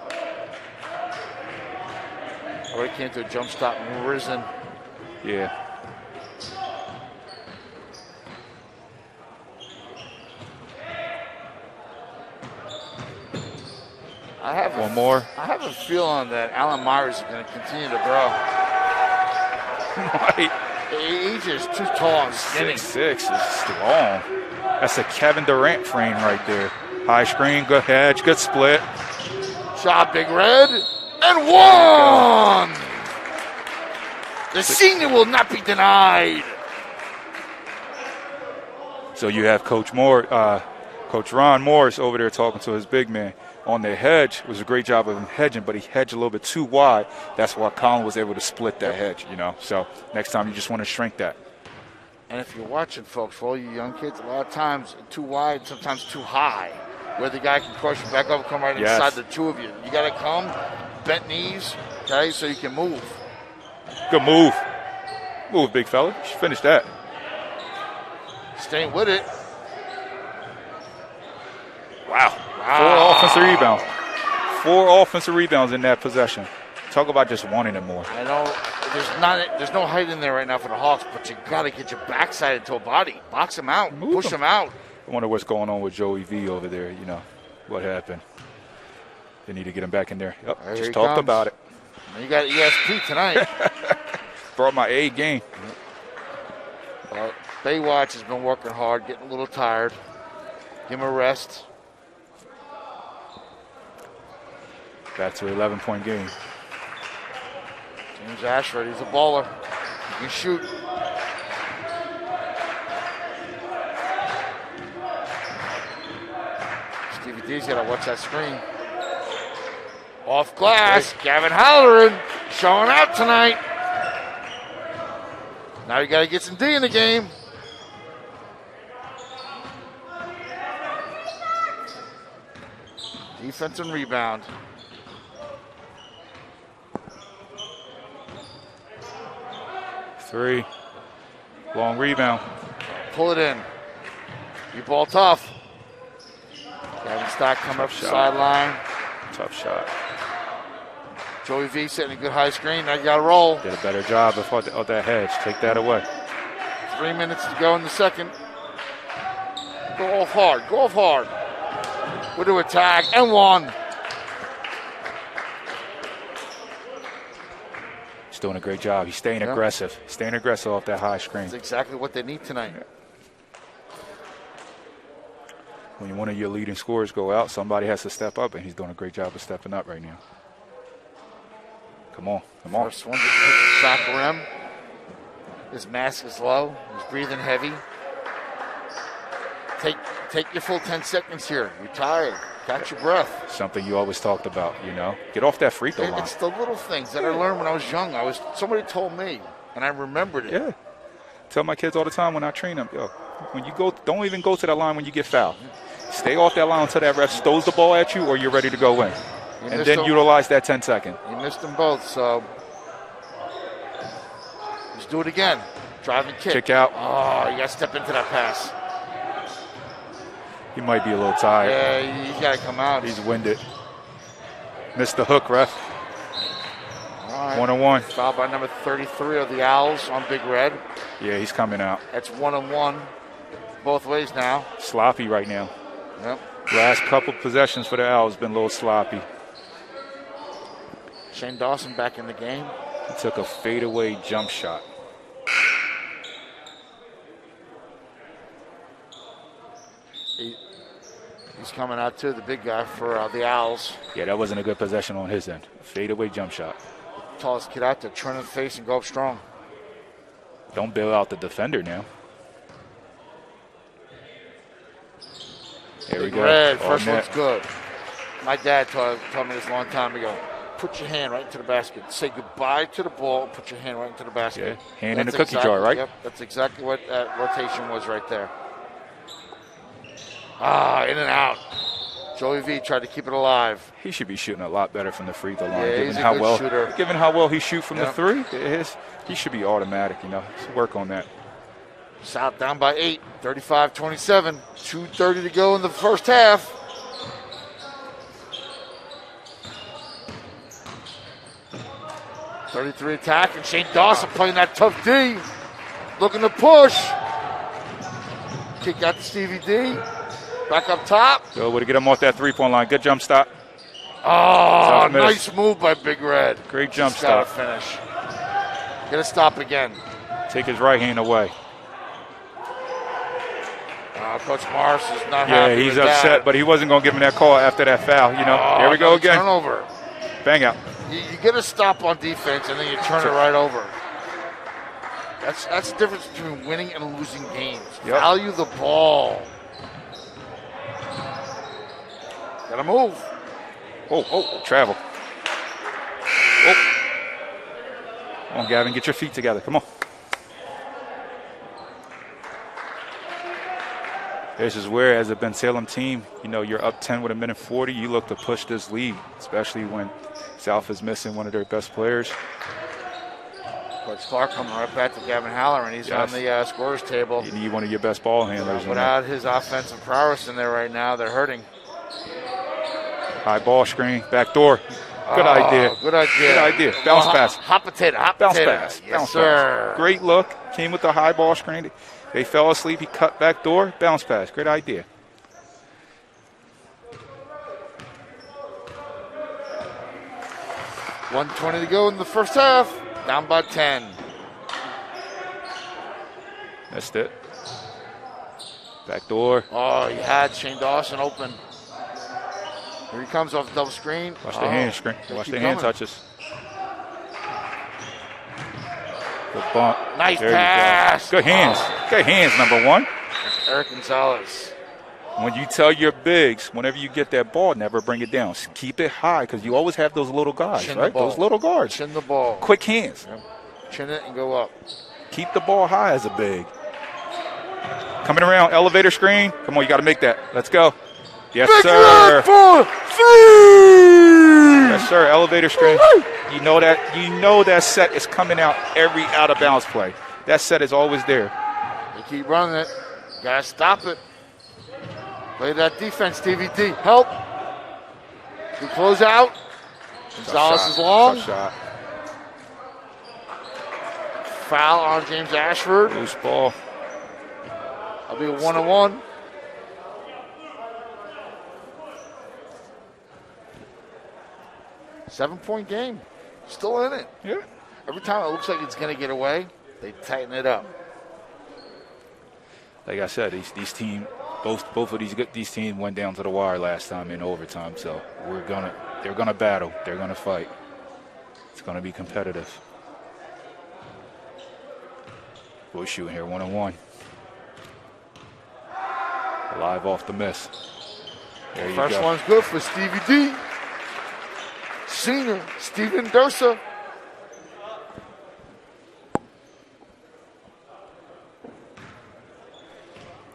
Already came to a jump stop and risen. Yeah. One more. I have a feeling that Alan Myers is going to continue to grow. Right. He's just too tall and skinny. 6'6" is strong. That's a Kevin Durant frame right there. High screen, good hedge, good split. Shot, Big Red, and one! The senior will not be denied. So you have Coach Ron Morris over there talking to his big man. On the hedge, it was a great job of him hedging, but he hedged a little bit too wide. That's why Colin was able to split that hedge, So next time you just want to shrink that. And if you're watching, folks, for all you young kids, a lot of times too wide, sometimes too high, where the guy can cross you back up, come right inside the two of you. You got to come bent knees, okay, so you can move. Good move. Move, big fella. You should finish that. Staying with it. Wow. 4 offensive rebounds. 4 offensive rebounds in that possession. Talk about just wanting it more. I know there's no height in there right now for the Hawks, but you got to get your backside into a body. Box him out. Push him out. I wonder what's going on with Joey V over there. You know, what happened. They need to get him back in there. Yep, There just he talked comes. about it. You got ESP tonight. Brought my A game. Baywatch has been working hard, getting a little tired. Give him a rest. Back to an 11-point game. James Ashford, he's a baller. He can shoot. Stevie D's got to watch that screen. Off glass, Gavin Halloran showing out tonight. Now you got to get some D in the game. Defense and rebound. Three. Long rebound. Pull it in. You ball tough. Gavin Stock coming up the shot. sideline. Tough shot. Joey V setting a good high screen. Now you got to roll. Did a better job of that hedge. Take that away. 3 minutes to go in the second. Go off hard. Go off hard. We'll do a tag and one. He's doing a great job. He's staying aggressive. Staying aggressive off that high screen. That's exactly what they need tonight. When one of your leading scorers go out, somebody has to step up, and he's doing a great job of stepping up right now. Come on. Come on. First one hits the back rim. His mask is low. He's breathing heavy. Take your full 10 seconds here. You're tired. Catch your breath. Something you always talked about, you know. Get off that free throw line. It's the little things that I learned when I was young. Somebody told me, and I remembered it. Yeah. Tell my kids all the time when I train them, yo, when you go, don't even go to that line when you get fouled. Stay off that line until that ref stows the ball at you or you're ready to go in. And then utilize that 10 second. You missed them both, so let's do it again. Driving kick. Kick out. Oh, you got to step into that pass. He might be a little tired. Yeah, he's got to come out. He's winded. Missed the hook, ref. All right. 1-on-1. Fouled by number 33 of the Owls on Big Red. Yeah, he's coming out. That's 1-on-1 both ways now. Sloppy right now. Yep. Last couple possessions for the Owls been a little sloppy. Shane Dawson back in the game. He took a fadeaway jump shot. He's coming out too, the big guy for the Owls. Yeah, that wasn't a good possession on his end. Fadeaway jump shot. Tallest kid out there, turn the face and go up strong. Don't bail out the defender now. There we go. Red, On first net. one's good. My dad told me this a long time ago. Put your hand right into the basket. Say goodbye to the ball and put your hand right into the basket. Yeah, hand in the cookie jar, right? Yep, that's exactly what that rotation was right there. In and out. Joey V tried to keep it alive. He should be shooting a lot better from the free throw line. Yeah, given he's a how good well, shooter. Given how well he shoots from the three, he should be automatic, you know. Let's work on that. South down by 8, 35-27. 2:30 to go in the first half. .33 attack, and Shane Dawson playing that tough D. Looking to push. Kick out to Stevie D. Back up top. Go to get him off that three-point line. Good jump stop. Oh, Tough miss. nice move by Big Red. Great jump Just gotta stop. finish. Gonna stop again. Take his right hand away. Coach Morris is not Yeah, happy he's with upset, that. but he wasn't going to give him that call after that foul. You know, here we go another again. Turnover. Bang out. You get a stop on defense, and then you turn it right over. That's the difference between winning and losing games. Yep. Value the ball. Gotta move. Oh, travel. Oh. Come on, Gavin, get your feet together. Come on. This is where, as a Bensalem team, you know, you're up 10 with 1:40. You look to push this lead, especially when South is missing one of their best players. Coach Clark coming right back to Gavin Haller, and he's on the scorers table. You need one of your best ball handlers. Without his offensive prowess in there right now, they're hurting. High ball screen, back door. Good idea. Good idea. Good idea. Bounce pass. Hot potato. Bounce pass. Yes, Bounce sir. pass. Great look. Came with the high ball screen. They fell asleep. He cut back door. Bounce pass. Great idea. $1:20 to go in the first half. Down by 10. Missed it. Back door. Oh, he had Shane Dawson open. Here he comes off the double screen. Watch the hand screen. Watch the hand touches. Good bump. Nice There pass. Good hands. Good hands, number one. That's Eric Gonzalez. When you tell your bigs, whenever you get that ball, never bring it down. Keep it high because you always have those little guys, Chin right? the ball. Those little guards. Chin the ball. Quick hands. Yep. Chin it and go up. Keep the ball high as a big. Coming around, elevator screen. Come on, you got to make that. Let's go. Yes, Big sir. red for three. Yes, sir. Elevator screen. You know that set is coming out every out of bounds play. That set is always there. They keep running it. Gotta stop it. Play that defense, DVD. Help. Good close out. Gonzalez is long. Tough shot. Foul on James Ashford. Loose ball. That'll be a 1-on-1. Seven-point game. Still in it. Yeah. Every time it looks like it's going to get away, they tighten it up. Like I said, these teams, both of these teams went down to the wire last time in overtime. So they're gonna battle. They're gonna fight. It's gonna be competitive. We're shooting here 1-on-1. Live off the miss. There you First go. one's good for Stevie D. Senior Steven Dursa.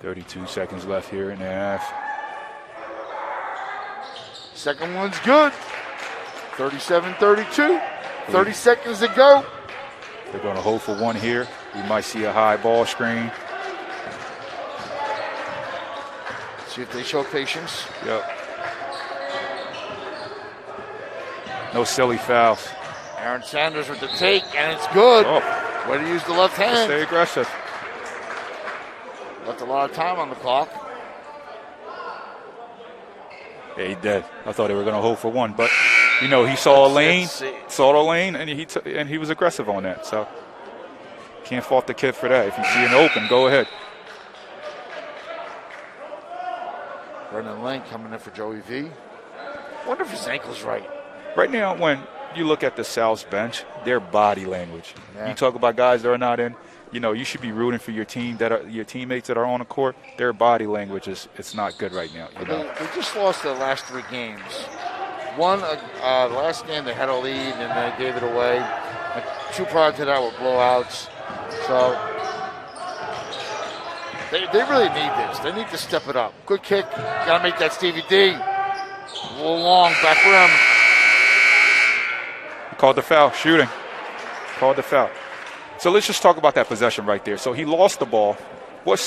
.32 seconds left here in the half. Second one's good. 37-32. 30 seconds to go. They're going to hold for one here. We might see a high ball screen. See if they show patience. Yep. No silly fouls. Aaron Sanders with the take, and it's good. Oh. Way to use the left hand. Stay aggressive. Left a lot of time on the clock. Yeah, he did. I thought they were going to hold for one, but you know he saw a lane, and he was aggressive on that. So can't fault the kid for that. If you see an open, go ahead. Brendan Lane coming in for Joey V. Wonder if his ankle's right. Right now, when you look at the South's bench, their body language. Yeah. You talk about guys that are not in. You know, you should be rooting for your team your teammates that are on the court. Their body language it's not good right now. You know, They just lost their last three games. One, the last game they had a lead and they gave it away. Two prior to that were blowouts. So they really need this. They need to step it up. Good kick. Got to make that Stevie D. A little long, back rim. called the foul, shooting. Called the foul. So let's just talk about that possession right there. So he lost the ball. What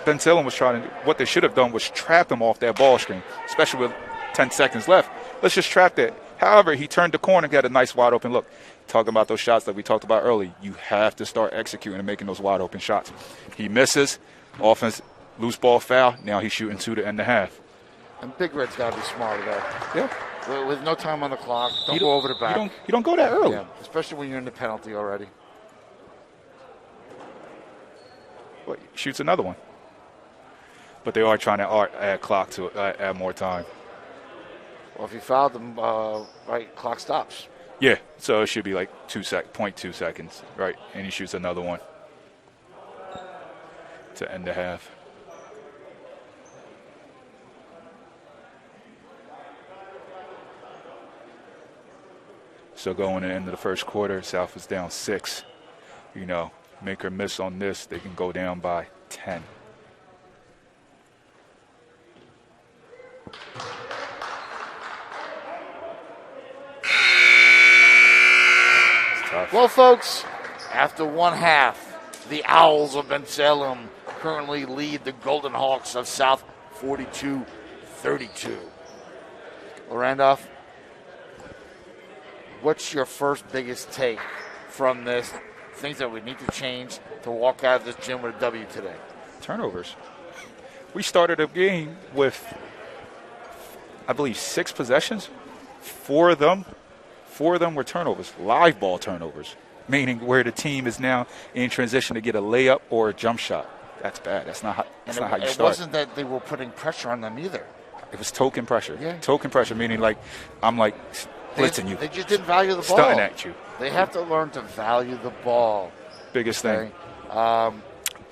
Bensalem was trying to do, what they should have done was trap him off that ball screen, especially with 10 seconds left. Let's just trap that. However, he turned the corner and got a nice wide open look. Talking about those shots that we talked about earlier, you have to start executing and making those wide open shots. He misses, offense, loose ball foul. Now he's shooting 2 to end the half. And Big Red's got to be smarter though. Yeah. With no time on the clock, don't go over the back. You don't go that early. Yeah, especially when you're in the penalty already. Well, he shoots another one. But they are trying to add clock to add more time. Well, if you fouled them, right, clock stops. Yeah, so it should be like 0.2 seconds, right? And he shoots another one to end the half. So going into the first quarter, South is down 6. You know, make or miss on this, they can go down by 10. Well, folks, after one half, the Owls of Bensalem currently lead the Golden Hawks of South 42-32. Well, Randolph, what's your first biggest take from this? Things that we need to change to walk out of this gym with a W today? Turnovers. We started a game with, I believe, 6 possessions. 4 of them were turnovers, live ball turnovers, meaning where the team is now in transition to get a layup or a jump shot. That's bad. That's not how you start. It wasn't that they were putting pressure on them either. It was token pressure. Yeah. Token pressure, meaning like I'm like blitzing you. They just didn't value the ball. Stunting at you. They have to learn to value the ball. Biggest Okay? thing.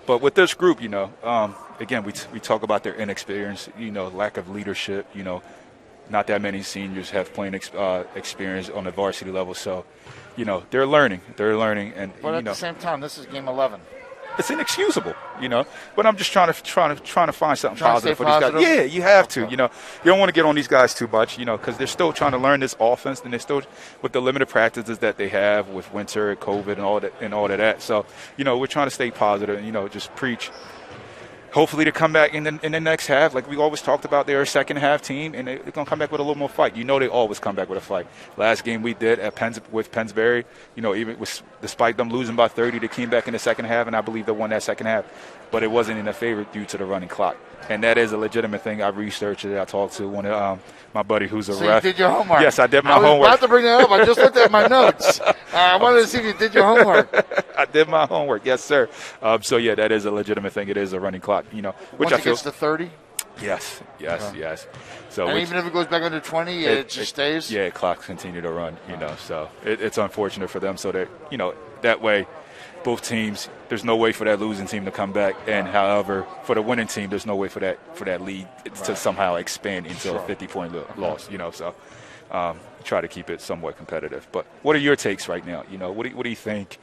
But with this group, again, we talk about their inexperience, lack of leadership, not that many seniors have playing experience on the varsity level. So, they're learning. And, But at the same time, this is game 11. it's inexcusable, But I'm just trying to find something Trying to stay positive for these guys. positive? Yeah, you have to. You don't want to get on these guys too much, because they're still trying to learn this offense, and they're still with the limited practices that they have with winter, COVID, and all of that. So, we're trying to stay positive and just preach. Hopefully to come back in the next half, like we always talked about, they're a second half team, and they're going to come back with a little more fight. They always come back with a fight. Last game we did at with Pennsbury, despite them losing by 30, they came back in the second half, and I believe they won that second half. But it wasn't in their favor due to the running clock. And that is a legitimate thing. I've researched it. I talked to one of my buddy who's a So ref. you did your homework. Yes, I did my homework. I was homework. about to bring that up. I just looked at my notes. I wanted to see if you did your homework. I did my homework. Yes, sir. That is a legitimate thing. It is a running clock, which Once I it feel. gets to 30? Yes. So And even if it goes back under 20, it just stays? Yeah, clocks continue to run, So it's unfortunate for them. So that, that way, both teams, there's no way for that losing team to come back. And however, for the winning team, there's no way for that lead to somehow expand into a 50-point loss, So try to keep it somewhat competitive. But what are your takes right now? What do you think,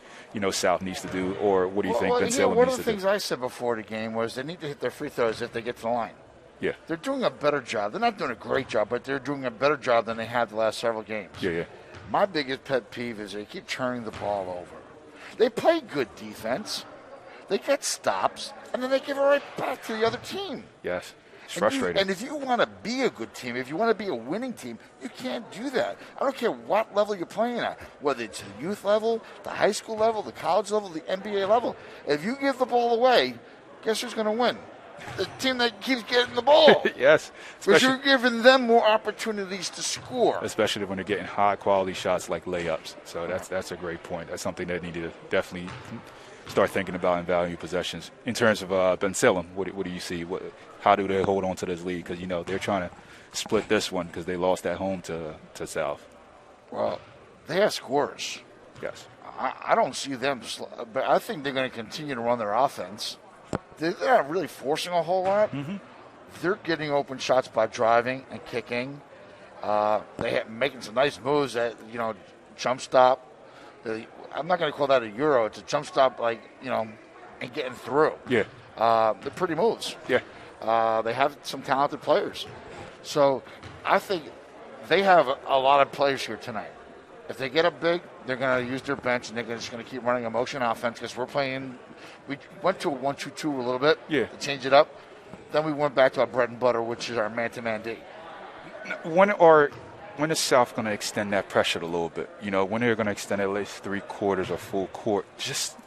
South needs to do, or what do you think Bensalem needs to do? One of the things I said before the game was they need to hit their free throws if they get to the line. Yeah. They're doing a better job. They're not doing a great job, but they're doing a better job than they had the last several games. Yeah. My biggest pet peeve is they keep turning the ball over. They play good defense. They get stops, and then they give it right back to the other team. Yes. It's frustrating. And if you want to be a good team, if you want to be a winning team, you can't do that. I don't care what level you're playing at, whether it's the youth level, the high school level, the college level, the NBA level. If you give the ball away, guess who's going to win? The team that keeps getting the ball. Yes. Because you're giving them more opportunities to score. Especially when they're getting high-quality shots like layups. So that's a great point. That's something they need to definitely start thinking about in value possessions. In terms of Bensalem, what do you see? How do they hold on to this lead? Because, they're trying to split this one because they lost at home to South. Well, they have scores. Yes. I don't see them, but I think they're going to continue to run their offense. They're not really forcing a whole lot. Mm-hmm. They're getting open shots by driving and kicking. Making some nice moves at, jump stop. I'm not going to call that a Euro. It's a jump stop, and getting through. Yeah. They're pretty moves. Yeah. They have some talented players. So I think they have a lot of players here tonight. If they get up big, they're going to use their bench, and they're just going to keep running a motion offense because we went to a 1-2-2 a little bit to change it up. Then we went back to our bread and butter, which is our man-to-man D. When is South going to extend that pressure a little bit? When they're going to extend at least 3/4 or full court, just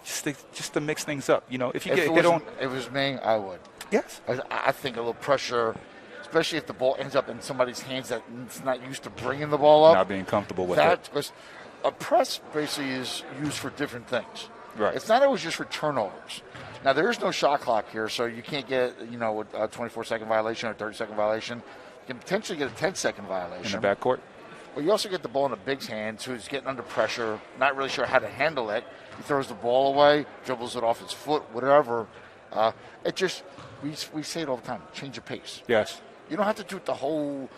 to mix things up. If you get hit on, if it was me, I would. Yes. I think a little pressure, especially if the ball ends up in somebody's hands that's not used to bringing the ball up. Not being comfortable with that, it. Because a press basically is used for different things. Right. It's not always just for turnovers. Now, there is no shot clock here, so you can't get, a 24-second violation or a 30-second violation. You can potentially get a 10-second violation. In the backcourt? But you also get the ball in the big's hands, who's getting under pressure, not really sure how to handle it. He throws the ball away, dribbles it off his foot, whatever. We say it all the time, change your pace. Yes. You don't have to do it the whole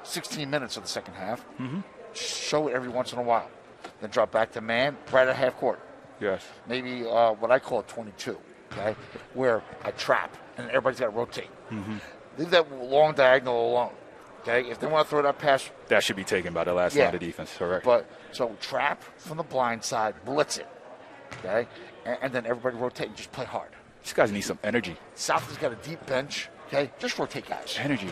16 minutes of the second half. Mm-hmm. Show it every once in a while. Then drop back to man, right at half court. Yes. Maybe what I call 22, okay, where I trap and everybody's got to rotate. Mm-hmm. Leave that long diagonal alone. Okay, if they want to throw that pass, That should be taken by the last line of defense, correct? but so trap from the blind side, blitz it, okay, and then everybody rotate and just play hard. These guys need some energy. South has got a deep bench, okay, just rotate guys. Energy.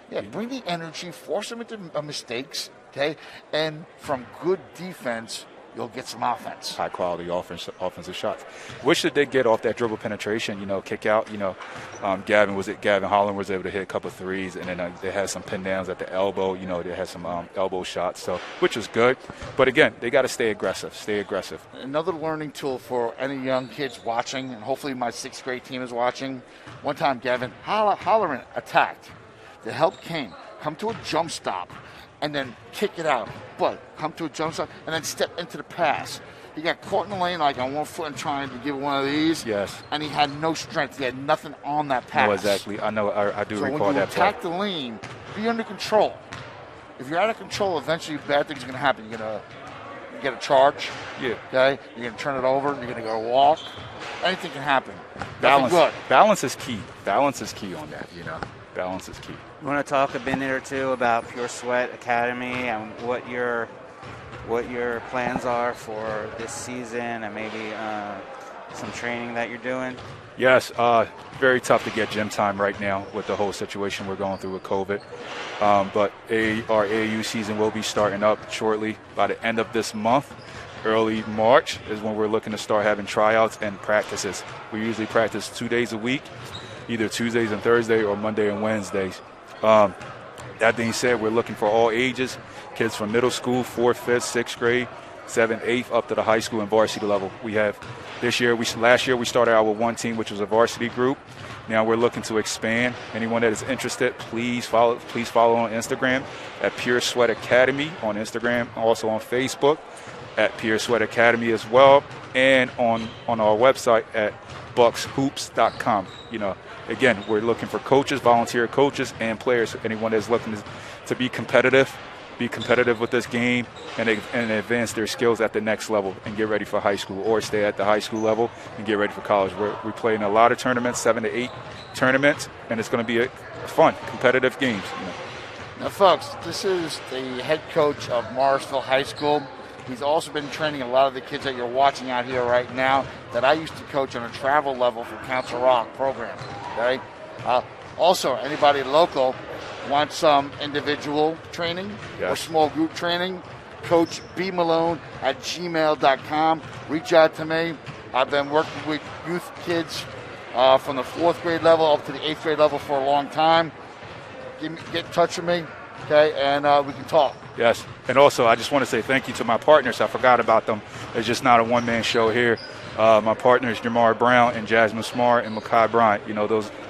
Yeah, bring the energy, force them into mistakes, okay, and from good defense, you'll get some offense. High quality offensive shots. Wish that they get off that dribble penetration, kick out. Gavin Holland was able to hit a couple of threes, and then they had some pin downs at the elbow. They had some elbow shots, so which was good. But again, they got to stay aggressive. Another learning tool for any young kids watching, and hopefully my 6th grade team is watching. One time, Gavin Holleran attacked. The help came. Come to a jump stop. And then kick it out, but come to a jump shot and then step into the pass. He got caught in the lane like on one foot and trying to give one of these. Yes. And he had no strength. He had nothing on that pass. No, exactly. I know. I do recall that. So when you attack play. the lane, be under control. If you're out of control, eventually bad things are going to happen. You're going to get a charge. Yeah. Okay. You're going to turn it over. You're going to go walk. Anything can happen. Balance. Good. Balance is key. Balance is key on that. Balance is key. You want to talk a minute or two about Pure Sweat Academy and what your plans are for this season and maybe some training that you're doing? Yes, very tough to get gym time right now with the whole situation we're going through with COVID. But our AAU season will be starting up shortly by the end of this month. Early March is when we're looking to start having tryouts and practices. We usually practice 2 days a week, either Tuesdays and Thursdays or Monday and Wednesdays. That being said, we're looking for all ages, kids from middle school, 4th, 5th, 6th grade, 7th, 8th, up to the high school and varsity level. We have last year we started out with one team, which was a varsity group. Now we're looking to expand. Anyone that is interested, please follow on Instagram at Pure Sweat Academy on Instagram, also on Facebook at Pure Sweat Academy as well, and on our website at buckshoops.com. Again, we're looking for coaches, volunteer coaches, and players. Anyone that's looking to be competitive with this game and advance their skills at the next level and get ready for high school, or stay at the high school level and get ready for college. We're playing a lot of tournaments, 7 to 8 tournaments, and it's going to be a fun, competitive games. Now, folks, this is the head coach of Morrisville High School. He's also been training a lot of the kids that you're watching out here right now that I used to coach on a travel level for Council Rock program. Okay. Also, anybody local wants some individual training or small group training, Coach B. Malone at gmail.com. Reach out to me. I've been working with youth kids from the 4th grade level up to the 8th grade level for a long time. Get in touch with me, okay, and we can talk. Yes, and also I just want to say thank you to my partners. I forgot about them. It's just not a one-man show here. My partners, Jamar Brown and Jasmine Smart and Makai Bryant.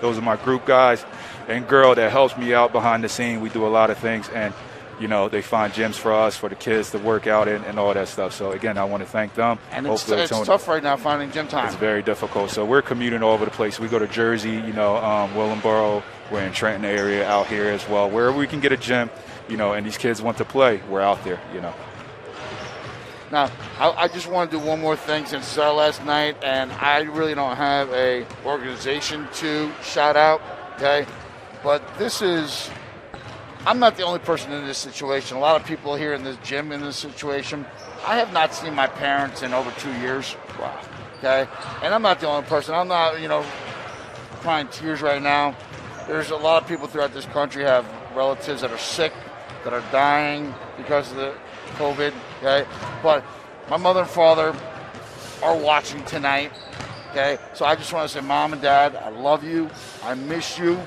Those are my group guys and girl that helps me out behind the scene. We do a lot of things, and they find gyms for us, for the kids to work out in and all that stuff. So again, I want to thank them. And it's tough right now finding gym time. It's very difficult. So we're commuting all over the place. We go to Jersey, Willingboro. We're in Trenton area out here as well. Wherever we can get a gym, and these kids want to play, we're out there, Now, I just want to do one more thing since it's our last night, and I really don't have a organization to shout out, okay? But I'm not the only person in this situation. A lot of people here in this gym in this situation. I have not seen my parents in over 2 years. Wow. Okay? And I'm not the only person. I'm not, crying tears right now. There's a lot of people throughout this country have relatives that are sick, that are dying because of the COVID, okay? But my mother and father are watching tonight, okay? So I just want to say, Mom and Dad, I love you. I miss you.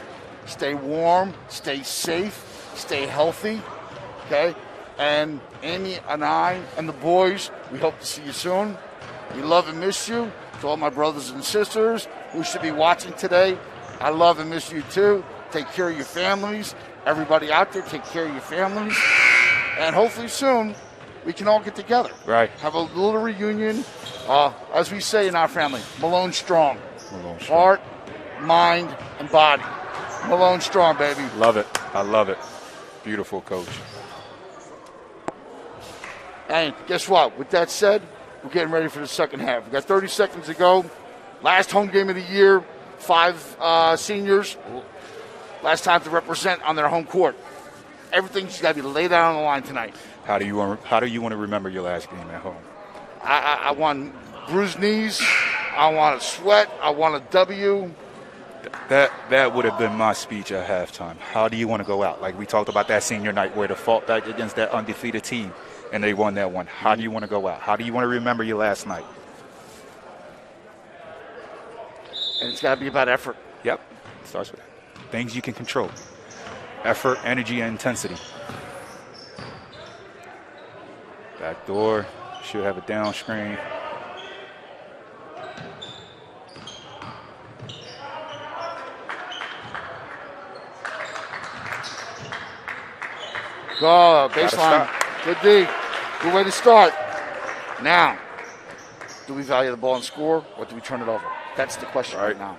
Stay warm. Stay safe. Stay healthy, okay? And Amy and I and the boys, we hope to see you soon. We love and miss you. To all my brothers and sisters who should be watching today, I love and miss you too. Take care of your families. Everybody out there, take care of your families. And hopefully soon, we can all get together. Right. Have a little reunion. As we say in our family, Malone strong. Malone strong. Heart, mind, and body. Malone strong, baby. Love it. I love it. Beautiful, Coach. And guess what? With that said, we're getting ready for the second half. We got 30 seconds to go. Last home game of the year. 5 seniors. Last time to represent on their home court. Everything's got to be laid out on the line tonight. How do you want to remember your last game at home? I want bruised knees. I want a sweat. I want a W. That would have been my speech at halftime. How do you want to go out? Like we talked about that senior night where they fought back against that undefeated team and they won that one. How do you want to go out? How do you want to remember your last night? And it's got to be about effort. Yep. Starts with that. Things you can control. Effort, energy, and intensity. Back door. Should have a down screen. Go, baseline. Good D. Good way to start. Now, do we value the ball and score, or do we turn it over? That's the question right now.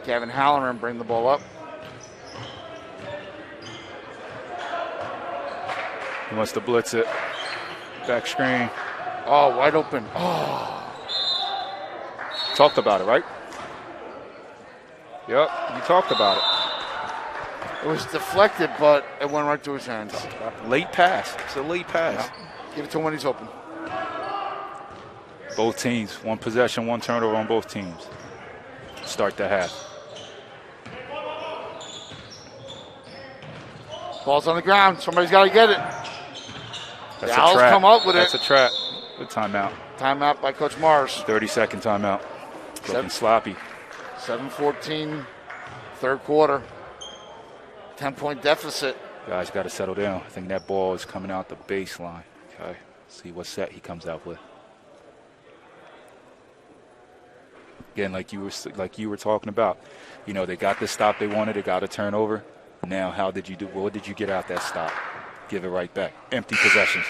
Gavin Halloran bring the ball up. He wants to blitz it. Back screen. Oh, wide open. Oh. Talked about it, right? Yep, you talked about it. It was deflected, but it went right through his hands. Late pass. It's a late pass. Yeah. Give it to him when he's open. Both teams, one possession, one turnover on both teams. Start the half. Ball's on the ground. Somebody's got to get it. That's the Owls a trap. come up with That's it. a trap. Good timeout. Timeout by Coach Mars. 30-second timeout. Looking sloppy. 7:14, third quarter. 10-point deficit. Guys got to settle down. I think that ball is coming out the baseline. Okay, see what set he comes out with. Again, like you were talking about, you know, they got the stop they wanted. They got a turnover. Now, how did you do? What did you get out that stop? Give it right back. Empty possessions.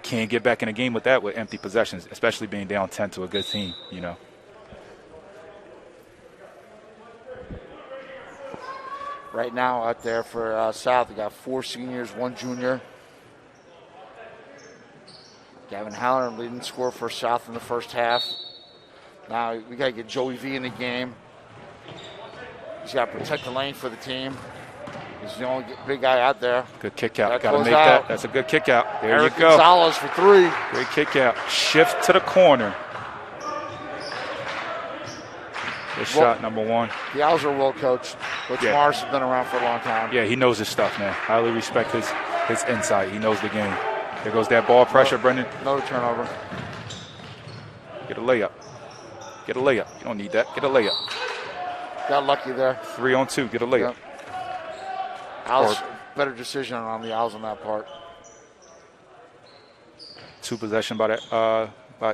Can't get back in a game with that with empty possessions, especially being down 10 to a good team. You know. Right now out there for South, we got 4 seniors, 1 junior. Gavin Halloran leading scorer for South in the first half. Now we got to get Joey V in the game. He's got to protect the lane for the team. He's the only big guy out there. Good kick out. That Got to goes make out. that. That's a good kick out. There Eric you go. Gonzalez for 3. Great kick out. Shift to the corner. Good shot, number 1. The Owls are well coached. Coach Mars has been around for a long time. Yeah, he knows his stuff, man. Highly respect his insight. He knows the game. There goes that ball pressure, Brendan. No turnover. Get a layup. Get a layup. You don't need that. Get a layup. Got lucky there. 3 on 2. Get a layup. Yep. Owls, better decision on the Owls on that part. 2 possession by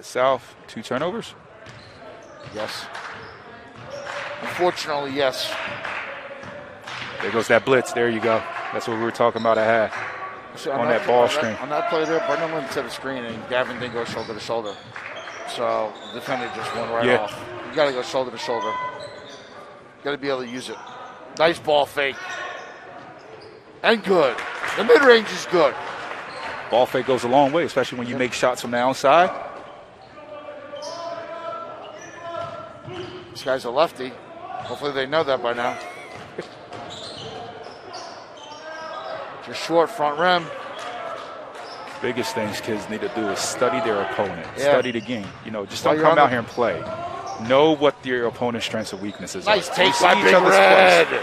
South. 2 turnovers. Yes. Unfortunately, yes. There goes that blitz. There you go. That's what we were talking about at half. So on that ball screen. On that play there, Brendan went to the screen and Gavin didn't go shoulder to shoulder. So the defender just went right off. You got to go shoulder to shoulder. You got to be able to use it. Nice ball fake. And good. The mid-range is good. Ball fake goes a long way, especially when you make shots from the outside. This guy's a lefty. Hopefully they know that by now. Just short front rim. Biggest things kids need to do is study their opponent, study the game. You know, just don't While come out here and play. Know what your opponent's strengths and weaknesses are. Nice take See by each Big other's Red. plays.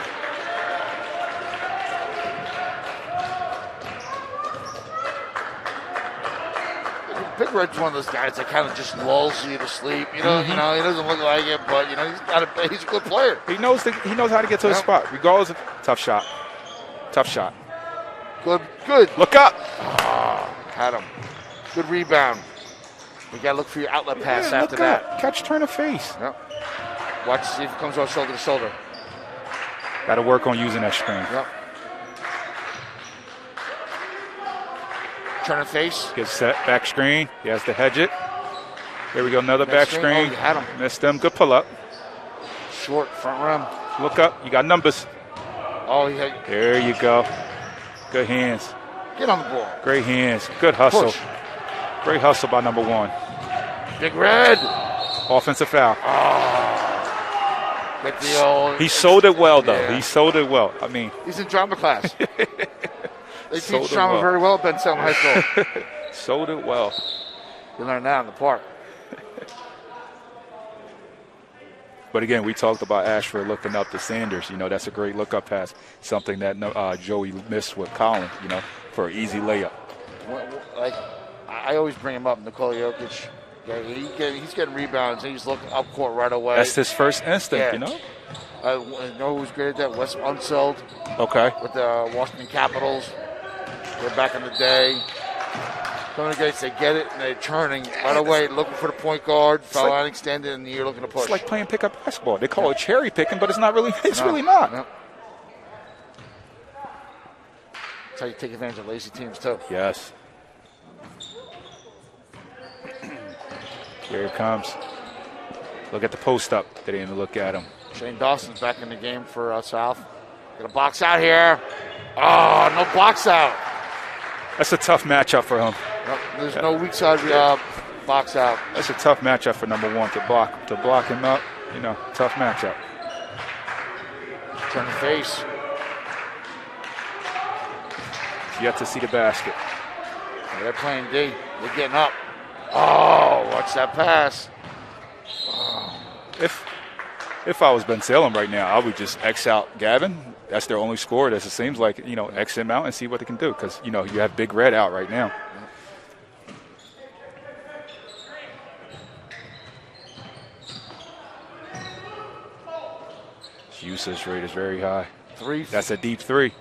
Big Red's one of those guys that kind of just lulls you to sleep. You know, he doesn't look like it, but he's a good player. He knows how to get to his spot, regardless of tough shot. Good. Look up. Had him. Good rebound. You got to look for your outlet pass after that. Catch, turn of face. Yep. Watch, see if it comes off shoulder to shoulder. Got to work on using that screen. Yep. Turn of face. Get set, back screen. He has to hedge it. Here we go, another back screen. Oh, you had him. Missed him. Good pull up. Short front rim. Look up. You got numbers. Oh, yeah. There you go. Good hands. Get on the ball. Great hands. Good hustle. Push. Great hustle by number 1. Big Red. Offensive foul. Get the old. He sold it well, though. Yeah. He sold it well. I mean, He's in drama class. They Sold teach it drama well. very well at Bensalem High School. sold it well. You learn that in the park. But again, we talked about Ashford looking up to Sanders. You know, that's a great look-up pass, something that Joey missed with Colin, you know, for an easy layup. Like, I always bring him up, Nikola Jokic. Yeah, he's getting rebounds, and he's looking up court right away. That's his first instinct, Yeah. you know? You know who was great at that? Wes Unseld Okay. with the Washington Capitals. They're back in the day. Some of the guys, they get it, and they're turning right away, looking for the point guard, foul line extended, and you're looking to push. It's like playing pickup basketball. They call it cherry picking, but it's not really. It's really not. No. That's how you take advantage of lazy teams, too. Yes. Here it comes. Look at the post up. They didn't even look at him. Shane Dawson's back in the game for South. Got a box out here. Oh, no box out. That's a tough matchup for him. No, there's no weak side box out. That's a tough matchup for number one to block him up. You know, tough matchup. Turn the face. Yet to see the basket. Yeah, they're playing D. They're getting up. Oh, watch that pass. If I was Bensalem right now, I would just X out Gavin. That's their only scorer. It seems like, you know, X him out and see what they can do because, you know, you have Big Red out right now. His usage rate is very high. Three. That's a deep three.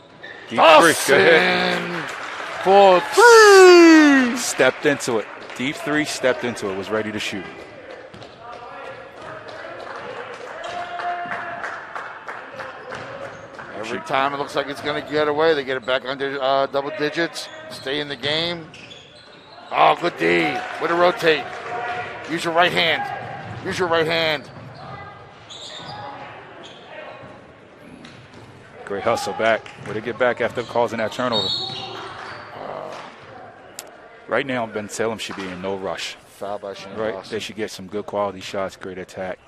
Deep Dawson three. Go ahead. for three. Stepped into it. Deep three, stepped into it, was ready to shoot. Every time it looks like it's going to get away, they get it back under double digits, stay in the game. Oh, good D. Way to rotate. Use your right hand. Use your right hand. Great hustle back. Way to get back after causing that turnover. Right now, Bensalem should be in no rush. Foul by Shane Right, Dawson. they should get some good quality shots, great attack.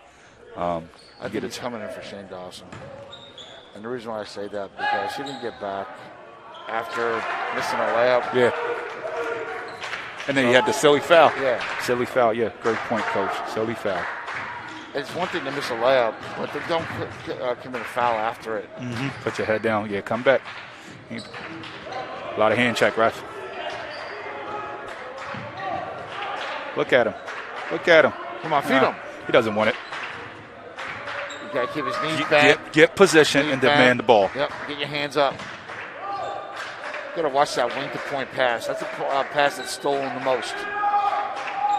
I think he's coming in for Shane Dawson. And the reason why I say that, because he didn't get back after missing a layup. Yeah. And then you had the silly foul. Yeah. Silly foul, yeah. Great point, coach. Silly foul. It's one thing to miss a layup, but they don't commit a foul after it. Put your head down. Yeah, come back. A lot of hand check, ref. Look at him. Look at him. Come on, feed him. He doesn't want it. You got to keep his knees back. Get position and demand the ball. Yep, get your hands up. You got to watch that wing to point pass. That's a pass that's stolen the most.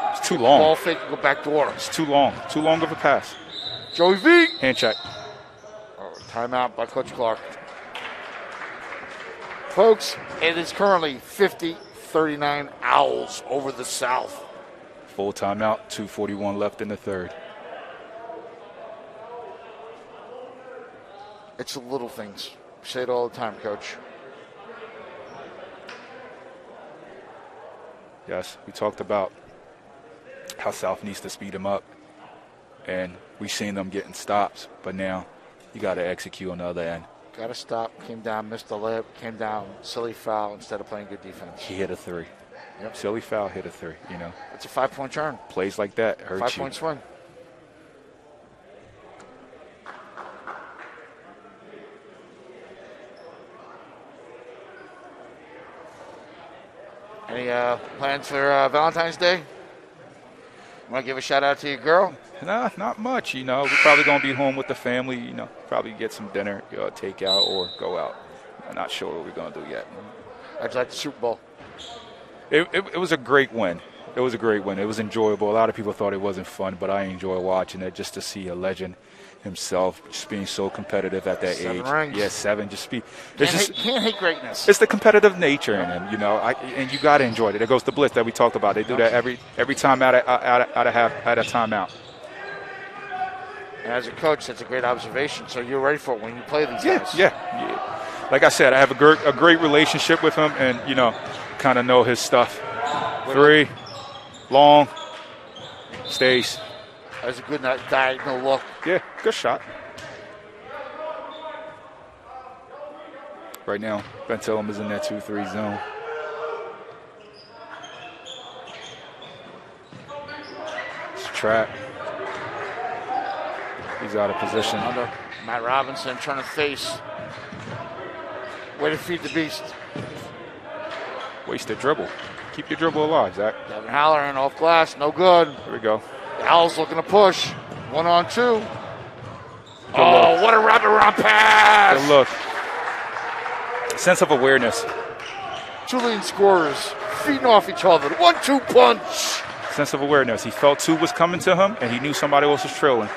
It's too long. Ball fake, go back door. It's too long. Too long of a pass. Joey V. Hand check. Oh, timeout by Coach Clark. Folks, it is currently 50-39 Owls over the South. Full timeout. 2:41 left in the third. It's the little things. We say it all the time, Coach. Yes, we talked about how South needs to speed them up. And we've seen them getting stops. But now you got to execute on the other end. Got to stop. Came down, missed the layup. Came down, silly foul instead of playing good defense. He hit a three. Yep. Silly foul, hit a three, you know. It's a 5-point turn. Plays like that hurt you. 5-point swing. Any plans for Valentine's Day? Want to give a shout out to your girl? Nah, not much, you know. We're probably going to be home with the family, you know. Probably get some dinner, take out, or go out. I'm not sure what we're going to do yet. How'd you like the Super Bowl? It was a great win. It was a great win. It was enjoyable. A lot of people thought it wasn't fun, but I enjoy watching it just to see a legend himself just being so competitive at that 7 age. rings. Yeah, 7. Just be. Can't hate greatness. It's the competitive nature in him, you know. And you got to enjoy it. There goes the blitz that we talked about. They do that every time out of timeout. And as a coach, that's a great observation. So you're ready for it when you play these guys. Yeah. Like I said, I have a great relationship with him, and you know, kind of know his stuff. 3, long, stays. That's a good diagonal look. Yeah, good shot. Right now, Bensalem is in that 2-3 zone. It's a trap. He's out of position. Under Matt Robinson trying to face. Way to feed the beast. Wasted dribble. Keep your dribble alive, Zach. Devin Halloran off glass, no good. Here we go. The Owls looking to push. 1-on-2. Good Oh, look. what a wraparound pass! Good look. Sense of awareness. Julian scorers feeding off each other. 1-2 punch. Sense of awareness. He felt two was coming to him, and he knew somebody else was trailing.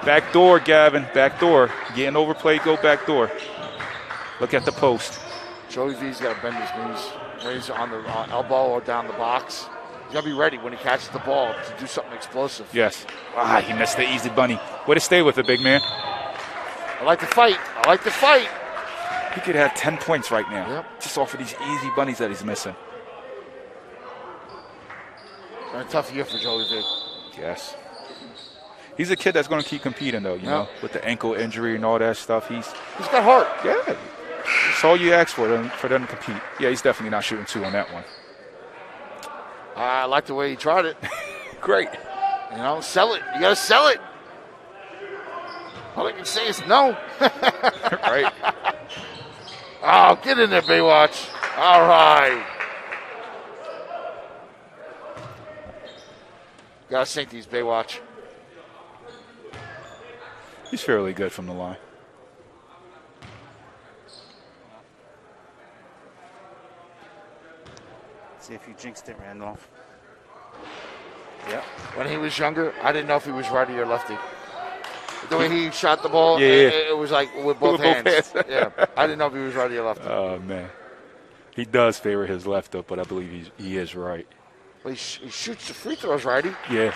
Back door, Gavin. Back door. Getting overplayed, go back door. Look at the post. Joey V's got to bend his knees. Raise on the elbow or down the box. He's got to be ready when he catches the ball to do something explosive. Yes. Ah, he missed the easy bunny. Way to stay with it, big man. I like to fight. I like to fight. He could have 10 points right now. Yep. Just off of these easy bunnies that he's missing. Been a tough year for Joey V. Yes. He's a kid that's going to keep competing, though, you know, with the ankle injury and all that stuff. He's got heart. Yeah. It's all you ask for them to compete. Yeah, he's definitely not shooting two on that one. I like the way he tried it. Great. You know, sell it. You got to sell it. All I can say is no. Right. Oh, get in there, Baywatch. All right. Got to sink these, Baywatch. He's fairly good from the line. See if you jinxed it, Randolph. Yeah. When he was younger, I didn't know if he was righty or lefty. The way he shot the ball, Yeah. it was like with both With both hands. hands. Yeah. I didn't know if he was righty or lefty. Oh, man. He does favor his left up, but I believe he is right. Well, he shoots the free throws righty. Yeah.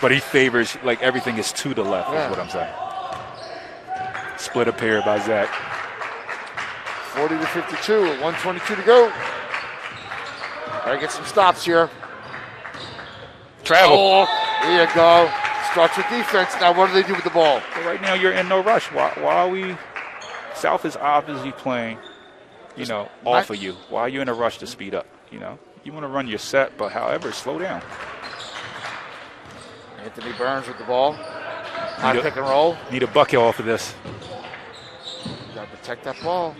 But he favors, like, everything is to the left, is what I'm saying. Split a pair by Zach. 40-52 with 1:22 to go. Gotta get some stops here. Travel. Oh, there you go. Starts with defense. Now, what do they do with the ball? Well, right now, you're in no rush. Why are we? South is obviously playing, you know, off of you. Why are you in a rush to speed up? You know, you want to run your set, but however, slow down. Anthony Burns with the ball. High pick and roll. Need a bucket off of this. You gotta protect that ball.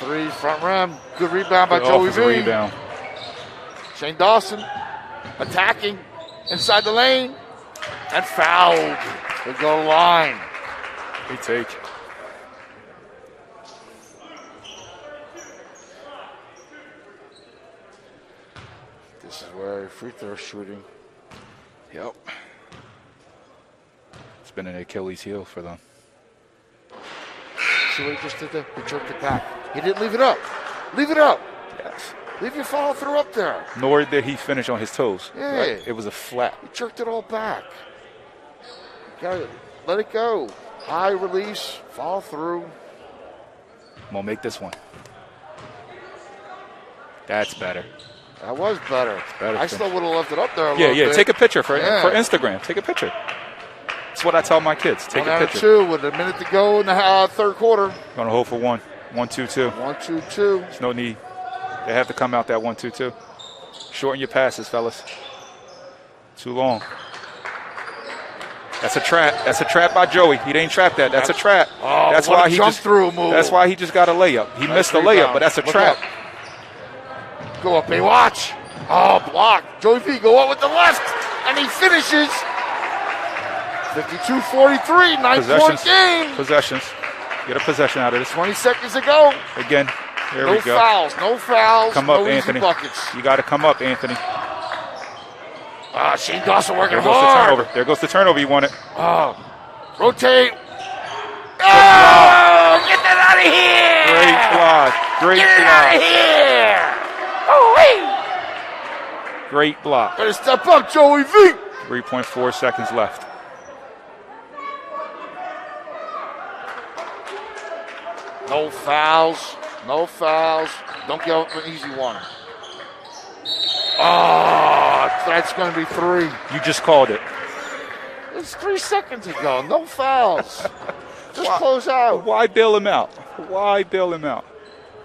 Three front rim. Good rebound by Joey V. Rebound. Shane Dawson attacking inside the lane and fouled. They go line. They take. This is where free throw shooting. Yep. It's been an Achilles heel for them. See what he just did there? He jerked it back. He didn't leave it up. Leave it up. Yes. Leave your follow through up there. Nor did he finish on his toes. Yeah. Right? It was a flat. He jerked it all back. Gotta let it go. High release, follow through. I'm going to make this one. That's better. That was better. Better I too. still would have left it up there a Yeah, little yeah. bit. Take a picture for Yeah. Instagram. Take a picture. That's what I tell my kids. Take 1 a out of picture. 2 with a minute to go in the third quarter. Going to hold for one. 1-2-2. 1-2-2. There's no need. They have to come out that 1-2-2. Shorten your passes, fellas. Too long. That's a trap. That's a trap by Joey. He didn't trap that. That's a trap. Oh, that's what why a he jump just through move. That's why he just got a layup. He Nice missed the rebound. layup, but that's a Look trap. up. Go up, watch. Oh, block. Joey V go up with the left, and he finishes. 52-43, 9-point game. Possessions. Get a possession out of this. 20 seconds to go. Again, here No we go. fouls, no fouls. Come no up, easy Anthony. buckets. You got to come up, Anthony. Shane Dawson working There goes the hard. turnover. There goes the turnover. You want it. Rotate. Oh, get that out of here. Great block. Great Get it block. out of here. Oh, Great block. better step up, Joey V. 3.4 seconds left. No fouls. No fouls. Don't give up an easy one. Oh, that's going to be 3. You just called it. It's 3 seconds ago. No fouls. Just close out. Why bail him out? Why bail him out?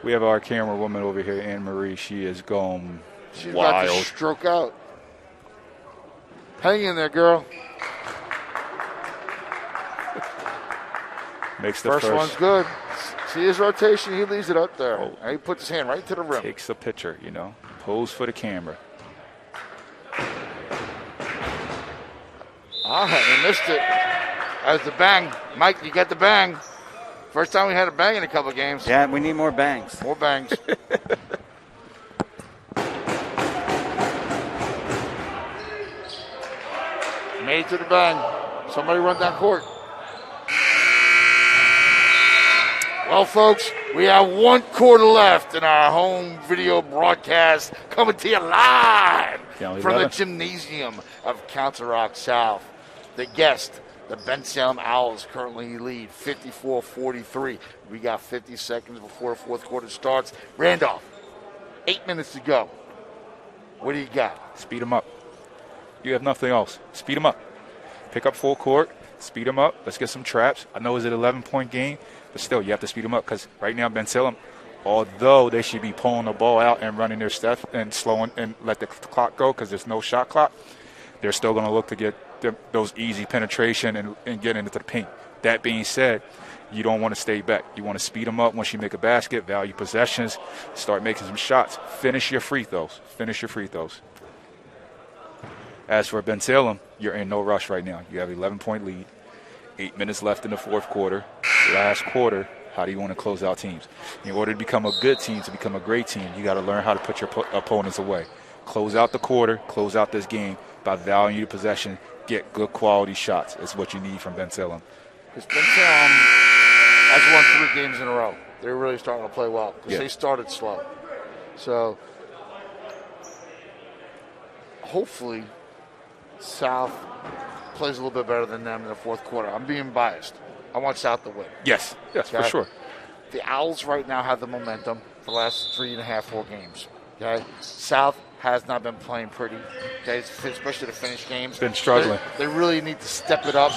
We have our camera woman over here, Anne Marie. She is going She's about to wild. stroke out. Hang in there, girl. Makes the First one's good. See his rotation. He leaves it up there. Oh. And he puts his hand right to the rim. Takes the picture, you know. Pose for the camera. He missed it. As the bang. Mike, you got the bang. First time we had a bang in a couple games. Yeah, we need more bangs. More bangs. Made it to the bang. Somebody run down court. Well, folks, we have 1 quarter left in our home video broadcast coming to you live County from the 11. gymnasium of Council Rock South. The guest, the Bensalem Owls, currently lead 54-43. We got 50 seconds before the fourth quarter starts. Randolph, 8 minutes to go. What do you got? Speed him up. You have nothing else. Speed him up. Pick up full court. Speed him up. Let's get some traps. I know it's an 11-point game, but still, you have to speed him up because right now, Bensalem, although they should be pulling the ball out and running their stuff and slowing and let the clock go because there's no shot clock, they're still going to look to get those easy penetration and get into the paint. That being said, you don't want to stay back. You want to speed them up once you make a basket, value possessions, start making some shots. Finish your free throws. Finish your free throws. As for Bensalem, you're in no rush right now. You have an 11-point lead, 8 minutes left in the fourth quarter. Last quarter, how do you want to close out teams? In order to become a good team, to become a great team, you got to learn how to put your opponents away. Close out the quarter, close out this game by valuing your possession, get good quality shots. That's what you need from Bensalem. Because Bensalem has won 3 games in a row. They're really starting to play well because they started slow. So hopefully South plays a little bit better than them in the fourth quarter. I'm being biased. I want South to win. Yes, for sure. The Owls right now have the momentum for the last 3.5, 4 games. Okay, South has not been playing pretty. Okay, especially the finish games. Been struggling. They really need to step it up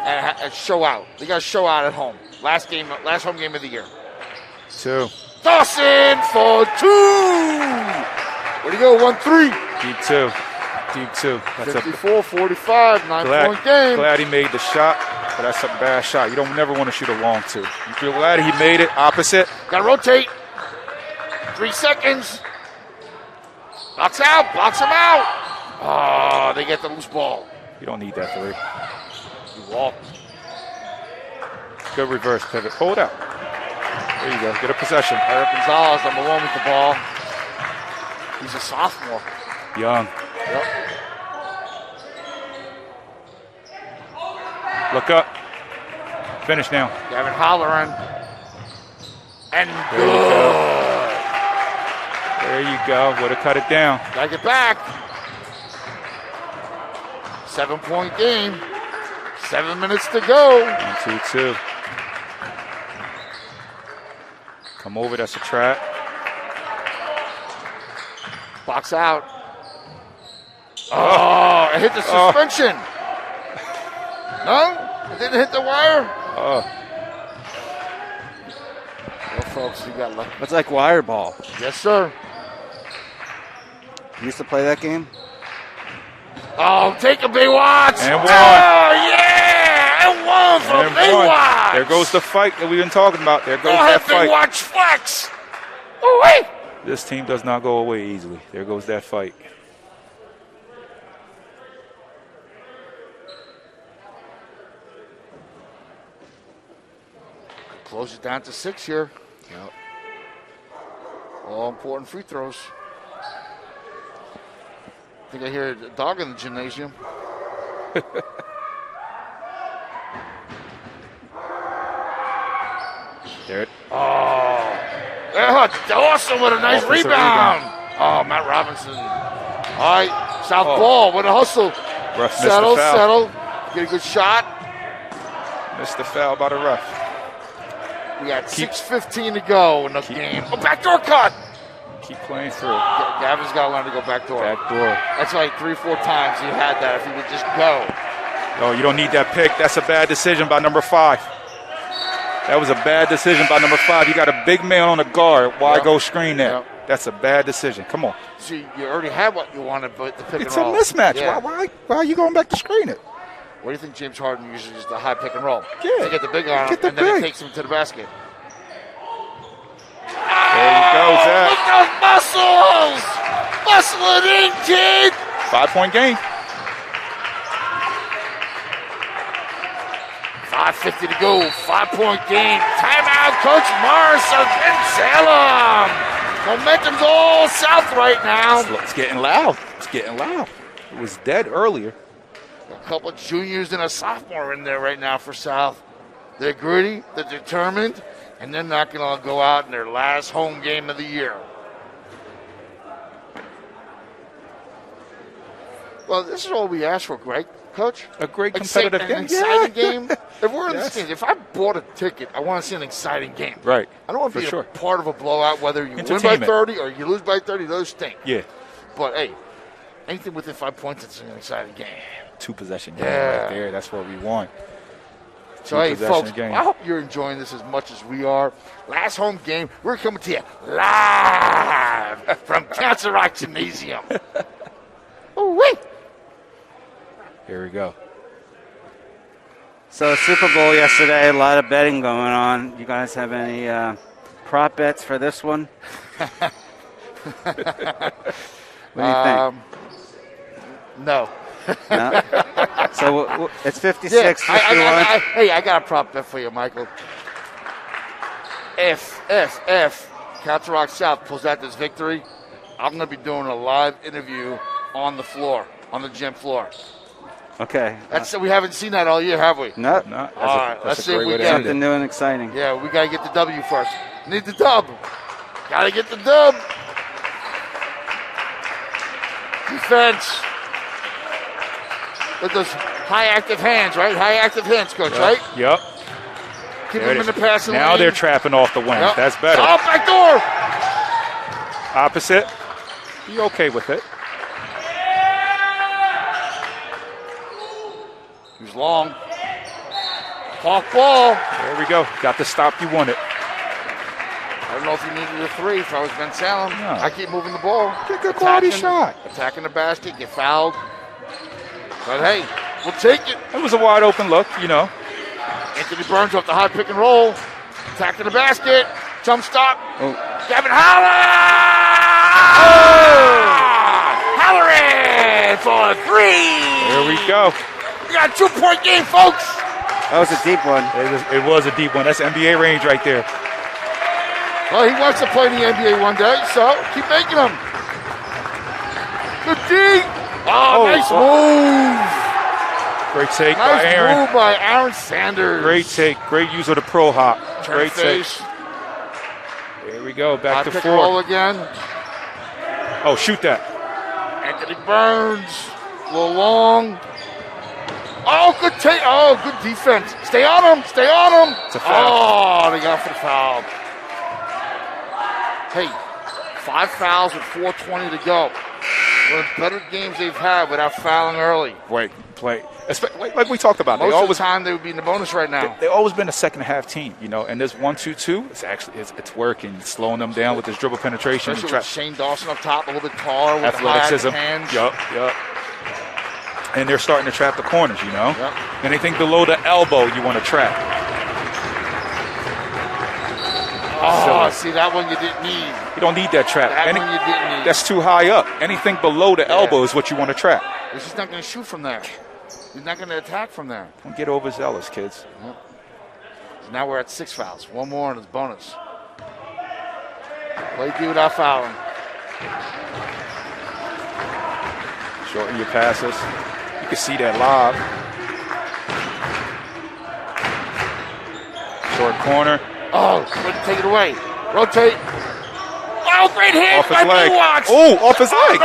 and show out. They got to show out at home. Last home game of the year. 2. Dawson for 2. Where'd he go? 1-3. Deep 2. Deep 2. That's 54-45, 9-point game. Glad he made the shot, but that's a bad shot. You don't never want to shoot a long 2. You feel glad he made it opposite. Got to rotate. 3 seconds. Blocks out. Blocks him out. Oh, they get the loose ball. You don't need that 3. He walked. Good reverse pivot. Hold out. There you go. Get a possession. Eric Gonzalez, number 1 with the ball. He's a sophomore. Young. Yep. Look up. Finish now. Gavin Holleran. And There you go. There you go. Would have cut it down. Gotta get back. 7-point game. 7 minutes to go. 1-2-2. Come over. That's a trap. Box out. Oh, it hit the suspension. No? It didn't hit the wire? Oh. Well, folks, you got lucky. It's like wire ball. Yes, sir. You used to play that game? Oh, take a Baywatch. And 1. Oh, yeah. And 1 for And 1. Baywatch. There goes the fight that we've been talking about. There goes Go that ahead, fight. Baywatch flex. Oh, wait. This team does not go away easily. There goes that fight. Close it down to 6 here. Yep. All important free throws. I think I hear a dog in the gymnasium. There it. Dawson with a nice Offensive rebound. Oh, Matt Robinson. All right, South ball with a hustle. Ref missed the foul. Settle. Get a good shot. Missed the foul by the ref. We got 6:15 to go in the game. Oh, backdoor cut. Keep playing through. Gavin's got to learn to go backdoor. Back door. That's like 3-4 times he had that if he would just go. Oh, you don't need that pick. That's a bad decision by number 5. That was a bad decision by number 5. You got a big man on the guard. Why go screen that? That's a bad decision. Come on. See, you already had what you wanted, but the pick It's and a roll. mismatch. Yeah. Why are you going back to screen it? What do you think James Harden uses the high pick and roll? Yeah. To get the big on him, Get the and then he big. takes him to the basket. There he goes, Zach. Look at those muscles! Muscle it in, kid! 5-point game. 5:50 to go. 5-point game. Timeout, Coach Morris of Bensalem. Momentum's all south right now. It's getting loud. It's getting loud. It was dead earlier. A couple of juniors and a sophomore in there right now for South. They're gritty, they're determined, and they're not going to go out in their last home game of the year. Well, this is all we asked for, Greg. Coach? A great competitive An game. exciting Yeah. game. If we're in the Yes. stands, if I bought a ticket, I want to see an exciting game. Right. I don't want to For be sure. a part of a blowout, whether you win by Entertainment. 30 or you lose by 30. Those stink. Yeah. But, hey, anything within 5 points, it's an exciting game. 2-possession game Yeah. right there. That's what we want. So, hey, Two-possession folks, game. I hope you're enjoying this as much as we are. Last home game, we're coming to you live from Council Rock Gymnasium. Ooh-wee. Here we go. So Super Bowl yesterday, a lot of betting going on. You guys have any prop bets for this one? What do you think? No. No? So it's 56, 51. I got a prop bet for you, Michael. If Council Rock South pulls out this victory, I'm going to be doing a live interview on the floor, on the gym floor. Okay. We haven't seen that all year, have we? No. No, All right, let's see if we get it. Something new and exciting. Yeah, we got to get the W first. Need the dub. Got to get the dub. Defense. With those high active hands, right? High active hands, Coach, right? Yep. Keep There them it in the is. passing Now lane. they're trapping off the wing. Yep. That's better. Oh, back door. Opposite. You okay with it? He was long. Hawk ball. There we go. Got the stop you wanted. I don't know if you needed a 3 if I was Bensalem. No. I keep moving the ball. Get a good quality shot. Attacking the basket, get fouled. But hey, we'll take it. It was a wide open look, you know. Anthony Burns off the high pick and roll. Attacking the basket. Jump stop. Oh. Gavin Howler! Halloran for a 3. There we go. We got a 2-point game, folks. That was a deep one. It was a deep one. That's NBA range right there. Well, he wants to play in the NBA one day, so keep making them. Good D. Oh, nice move. Great take by Nice Aaron. move by Aaron Sanders. Great take. Great use of the pro hop. Turn Great take. face. There we go. High Back to pick and roll 4. again. Oh, shoot that. Anthony Burns. A little long. Oh, good take. Oh, good defense. Stay on him. Stay on him. It's a foul. Oh, they got for the foul. Hey, 5 fouls with 4:20 to go. One of the better games they've had without fouling early. Play. Like we talked about. Most They of always the time, they would be in the bonus right now. They always been a second half team, you know. And this 1-2-2, it's working. It's slowing them down with this dribble penetration. Especially with Shane Dawson up top, a little bit taller with athleticism. the high hands. Yup. And they're starting to trap the corners, you know. Yep. Anything below the elbow, you want to trap. Oh, see, that one you didn't need. You don't need that trap. That one you didn't need. That's too high up. Anything below the elbow is what you want to trap. He's just not going to shoot from there. He's not going to attack from there. Don't get overzealous, kids. So now we're at 6 fouls. One more and it's bonus. Play D without fouling. Shorten your passes. You can see that live. Short corner. Oh, take it away. Rotate. Oh, great hit Off his by leg. Watch. Oh, off his leg.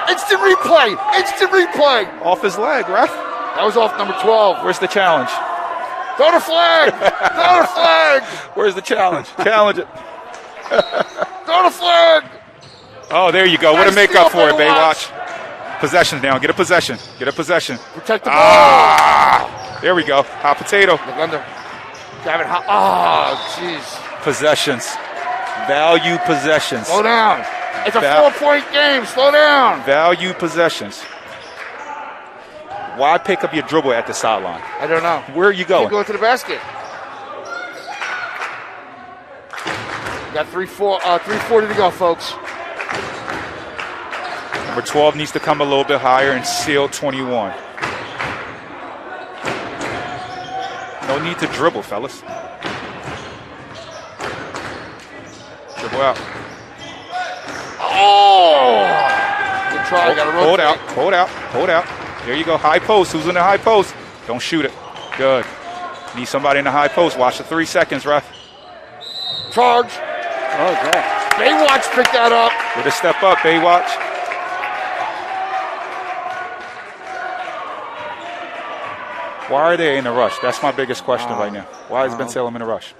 Instant replay. Instant replay. Off his leg, ref. That was off number 12. Where's the challenge? Throw the flag. Throw the flag. Where's the challenge? Challenge it. Throw the flag. Oh, there you go. Way to Nice make steal up for by it, Baywatch. Possession now. Get a possession. Get a possession. Protect the ball. There we go. Hot potato. Look under. Grab it hot. Oh, jeez. Possessions. Value possessions. Slow down. It's a 4-point game. Slow down. Value possessions. Why pick up your dribble at the sideline? I don't know. Where are you going? You go to the basket. Got 3:40 to go, folks. Number 12 needs to come a little bit higher and seal 21. No need to dribble, fellas. Dribble out. Oh! Good try. Got to Hold out. Hold out. Hold out. There you go. High post. Who's in the high post? Don't shoot it. Good. Need somebody in the high post. Watch the 3 seconds, ref. Charge. Oh, good. Baywatch picked that up. With a step up, Baywatch. Why are they in a rush? That's my biggest question right now. Why is Bensalem in a rush?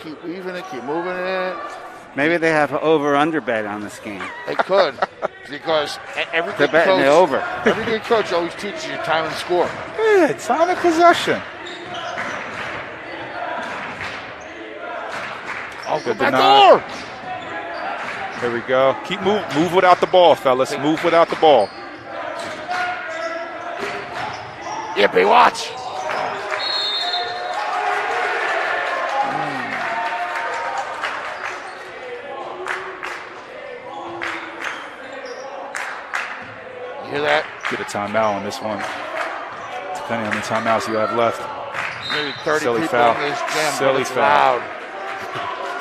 Keep weaving it, keep moving it. Maybe they have an over-under bet on this game. They could, because every They're good betting coach, it over. every good coach always teaches you time and score. Yeah, time of possession. Oh, go Good back deny. door. There we go. Keep move without the ball, fellas. Move without the ball. Yeah, Baywatch. You hear that? Get a timeout on this one. Depending on the timeouts you have left. Maybe 30 Silly people foul. in this gym, Silly but it's foul. loud.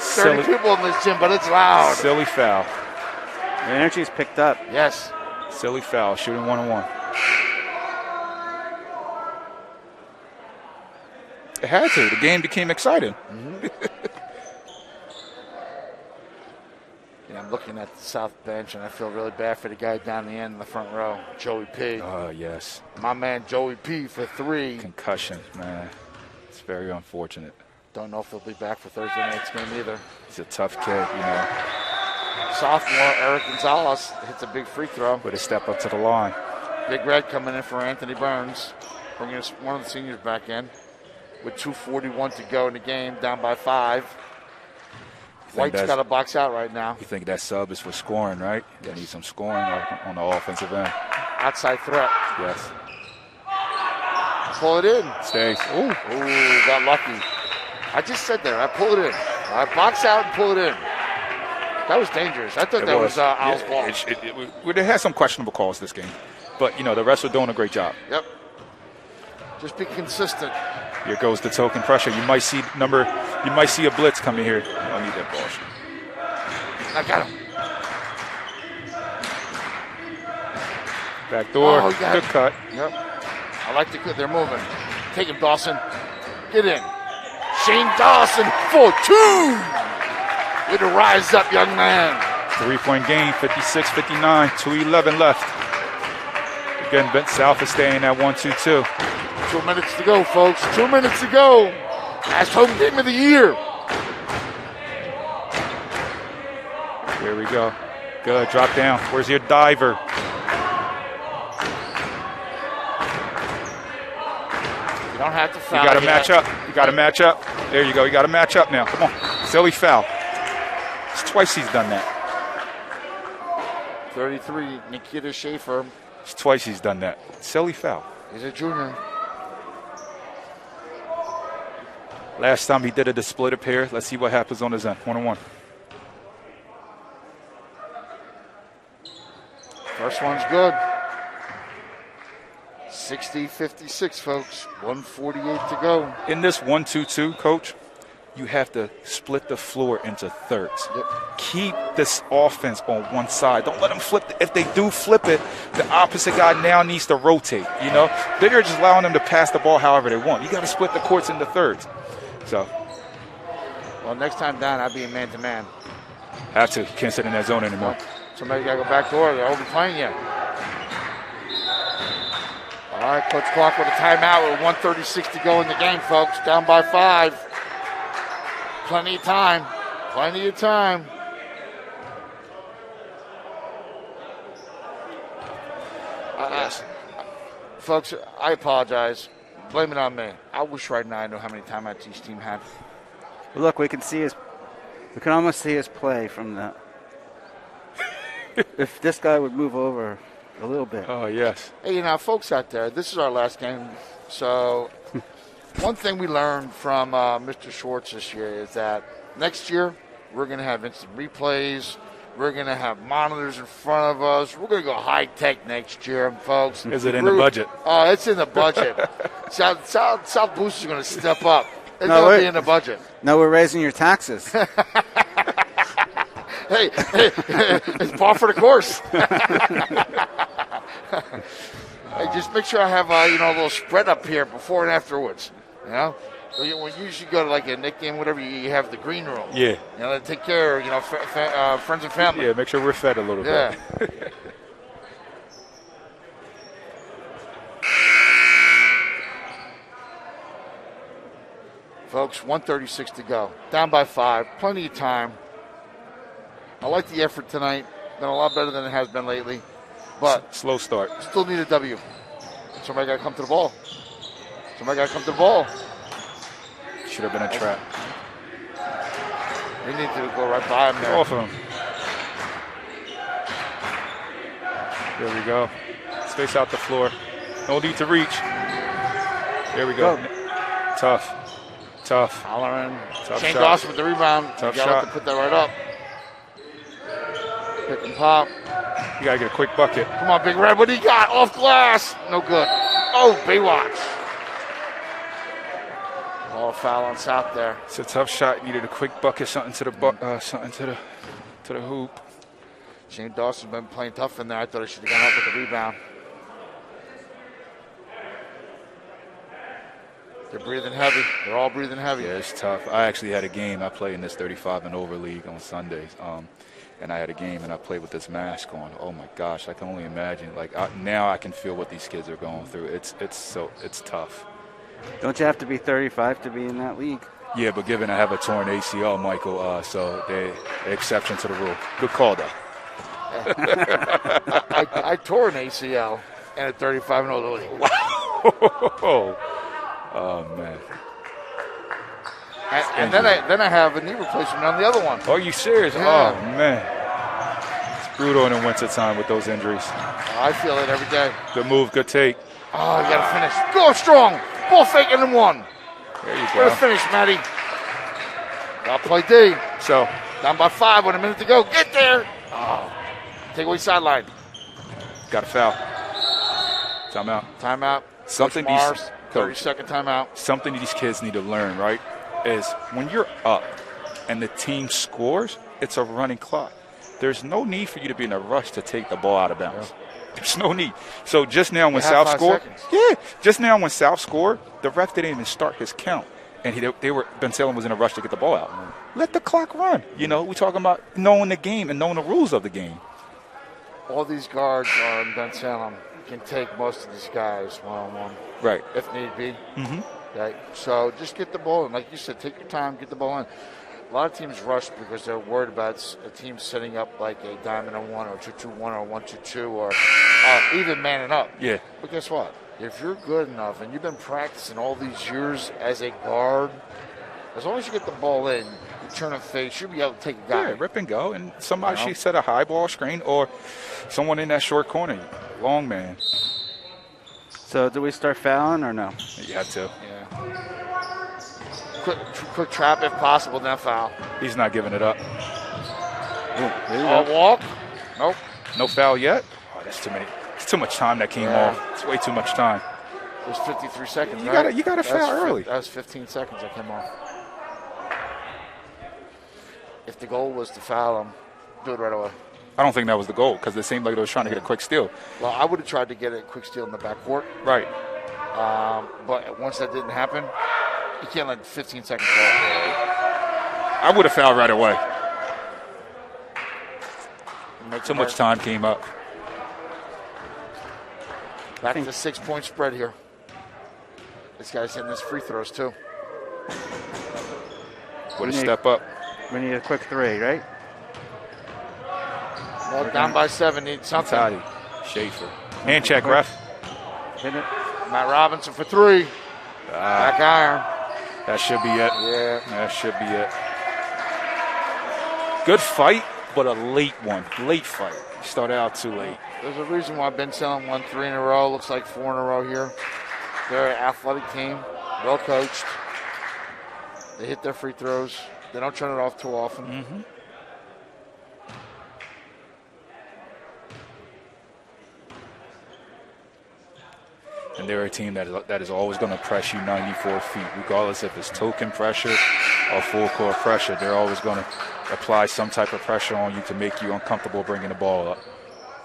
30 people in this gym, but it's loud. Silly foul. The energy's picked up. Yes. Silly foul. Shooting 1-on-1. It had to. The game became exciting. And I'm looking at the south bench, and I feel really bad for the guy down the end in the front row, Joey P. Oh, yes. My man Joey P for 3. Concussion, man. It's very unfortunate. Don't know if he'll be back for Thursday night's game either. He's a tough kid, you know, Sophomore Eric Gonzalez hits a big free throw. with a step up to the line. Big Red coming in for Anthony Burns, bringing us one of the seniors back in with 2:41 to go in the game, down by 5. White's got a box out right now. You think that sub is for scoring, right? They need some scoring on the offensive end. Outside threat. Yes. Pull it in. Stays. Ooh, got lucky. I just said there, I pull it in. I box out and pull it in. That was dangerous. I thought that was Al's ball. It had some questionable calls this game, but you know the refs are doing a great job. Yep. Just be consistent. Here goes the token pressure. You might see a blitz coming here. I don't need that ball. I got him. Back door. Oh, you got Good it. cut. Yep. I like the good. They're moving. Take him, Dawson. Get in. Shane Dawson for 2. Way to rise up, young man. 3-point game, 56-59, 2:11 left. Again, Bent South is staying at 1-2-2. 2 minutes to go, folks. 2 minutes to go. Last home game of the year. Here we go. Good, drop down. Where's your diver? You don't have to foul. You got to yet. match up. You got to match up. There you go. You got to match up now. Come on. Silly foul. It's twice he's done that. 33, Nikita Schaefer. It's twice he's done that. Silly foul. He's a junior. Last time he did it to split a pair. Let's see what happens on his end. 1-on-1. First one's good. 60-56, folks. 1:48 to go. In this 1-2-2, coach, you have to split the floor into thirds. Yep. Keep this offense on one side. Don't let them flip. If they do flip it, the opposite guy now needs to rotate. You know, they're just allowing them to pass the ball however they want. You got to split the courts into thirds. So, Well, next time down, I'll be a man-to-man. have to. Can't sit in that zone anymore. Somebody got to go back door. They're overplaying you. All right, Coach Clark with a timeout with 1:36 to go in the game, folks. Down by 5. Plenty of time. Plenty of time. Yes. Folks, I apologize. Blame it on me. I wish right now I knew how many timeouts each team had. Look, we can almost see his play from the. If this guy would move over a little bit. Oh, yes. Hey, folks out there, this is our last game. So one thing we learned from Mr. Schwartz this year is that next year we're going to have instant replays. We're going to have monitors in front of us. We're going to go high-tech next year, folks. Is it in the budget? Oh, it's in the budget. South Boost is going to step up. It's going to be in the budget. No, we're raising your taxes. Hey, it's par for the course. Hey, just make sure I have a little spread up here before and afterwards. When you usually go to like a Nick game, whatever, you have the green room. Yeah. They take care of friends and family. Yeah, make sure we're fed a little bit. Folks, 1:36 to go. Down by 5. Plenty of time. I like the effort tonight. Been a lot better than it has been lately. But slow start. Still need a W. Somebody got to come to the ball. Should have been a trap. We need to go right by him there. Off him. There we go. Space out the floor. No need to reach. There we go. Tough. Halloran. Tough Shane shot. Dawson with the rebound. Tough you got shot. to put that right up. Pick and pop. You got to get a quick bucket. Come on, Big Red. What do you got? Off glass. No good. Oh, Baywatch. Oh, foul on South there. It's a tough shot. Needed a quick bucket, something to the hoop. Shane Dawson's been playing tough in there. I thought he should have gone up with the rebound. They're breathing heavy. They're all breathing heavy. Yeah, it's tough. I actually had a game. I play in this 35 and over league on Sundays. And I had a game and I played with this mask on. Oh my gosh, I can only imagine. Now I can feel what these kids are going through. It's tough. Don't you have to be 35 to be in that league? Yeah, but given I have a torn ACL, Michael, so they exception to the rule. Good call, though. I tore an ACL and a 35 and over league. Wow. Oh man. And then I have a knee replacement on the other one. Are you serious? Yeah. Oh man. It's brutal in the wintertime with those injuries. I feel it every day. Good move, good take. Oh, you got to finish. Go strong. Ball faking and one. There you Way go. to finish, Matty. I'll play D. So, down by 5 with a minute to go. Get there. Oh. Take away sideline. Got a foul. Timeout. Something Coach Mars, these 30-second timeout. Something these kids need to learn, right, is when you're up and the team scores, it's a running clock. There's no need for you to be in a rush to take the ball out of bounds. Yeah. There's no need. So just now when South scored, the ref didn't even start his count, and Bensalem was in a rush to get the ball out. Let the clock run. We're talking about knowing the game and knowing the rules of the game. All these guards on Bensalem can take most of these guys one-on-one. Right. If need be. Mm-hmm. Right. So just get the ball in. Like you said, take your time, get the ball in. A lot of teams rush because they're worried about a team setting up like a diamond on 1 or 2-2-1 or 1-2-2 or even manning up. Yeah. But guess what? If you're good enough and you've been practicing all these years as a guard, as long as you get the ball in, you turn and face, you'll be able to take a guy. Yeah, rip and go. And somebody should set a high ball screen or someone in that short corner, long man. So do we start fouling or no? You have to. Yeah. Quick trap if possible, then foul. He's not giving it up. Walk? Nope. No foul yet? Oh, that's too many. It's too much time that came off. It's way too much time. It was 53 seconds, You right? got to foul early. That was 15 seconds that came off. If the goal was to foul him, do it right away. I don't think that was the goal because it seemed like they was trying to get a quick steal. Well, I would have tried to get a quick steal in the backcourt. Right. But once that didn't happen, you can't let 15 seconds go. I would have fouled right away. Too much time came up. Back to the 6-point spread here. This guy's hitting his free throws, too. Would have step up. We need a quick 3, right? Well, down by 7, need something. Schaefer. Hand check, ref. Hit it. Matt Robinson for three. Back iron. That should be it. Yeah. That should be it. Good fight, but a late one. Late fight. Started out too late. There's a reason why Bensalem won 3 in a row. Looks like 4 in a row here. They're an athletic team, well coached. They hit their free throws. They don't turn it off too often. Mm-hmm. And they're a team that is always going to press you 94 feet, regardless if it's token pressure or full court pressure. They're always going to apply some type of pressure on you to make you uncomfortable bringing the ball up.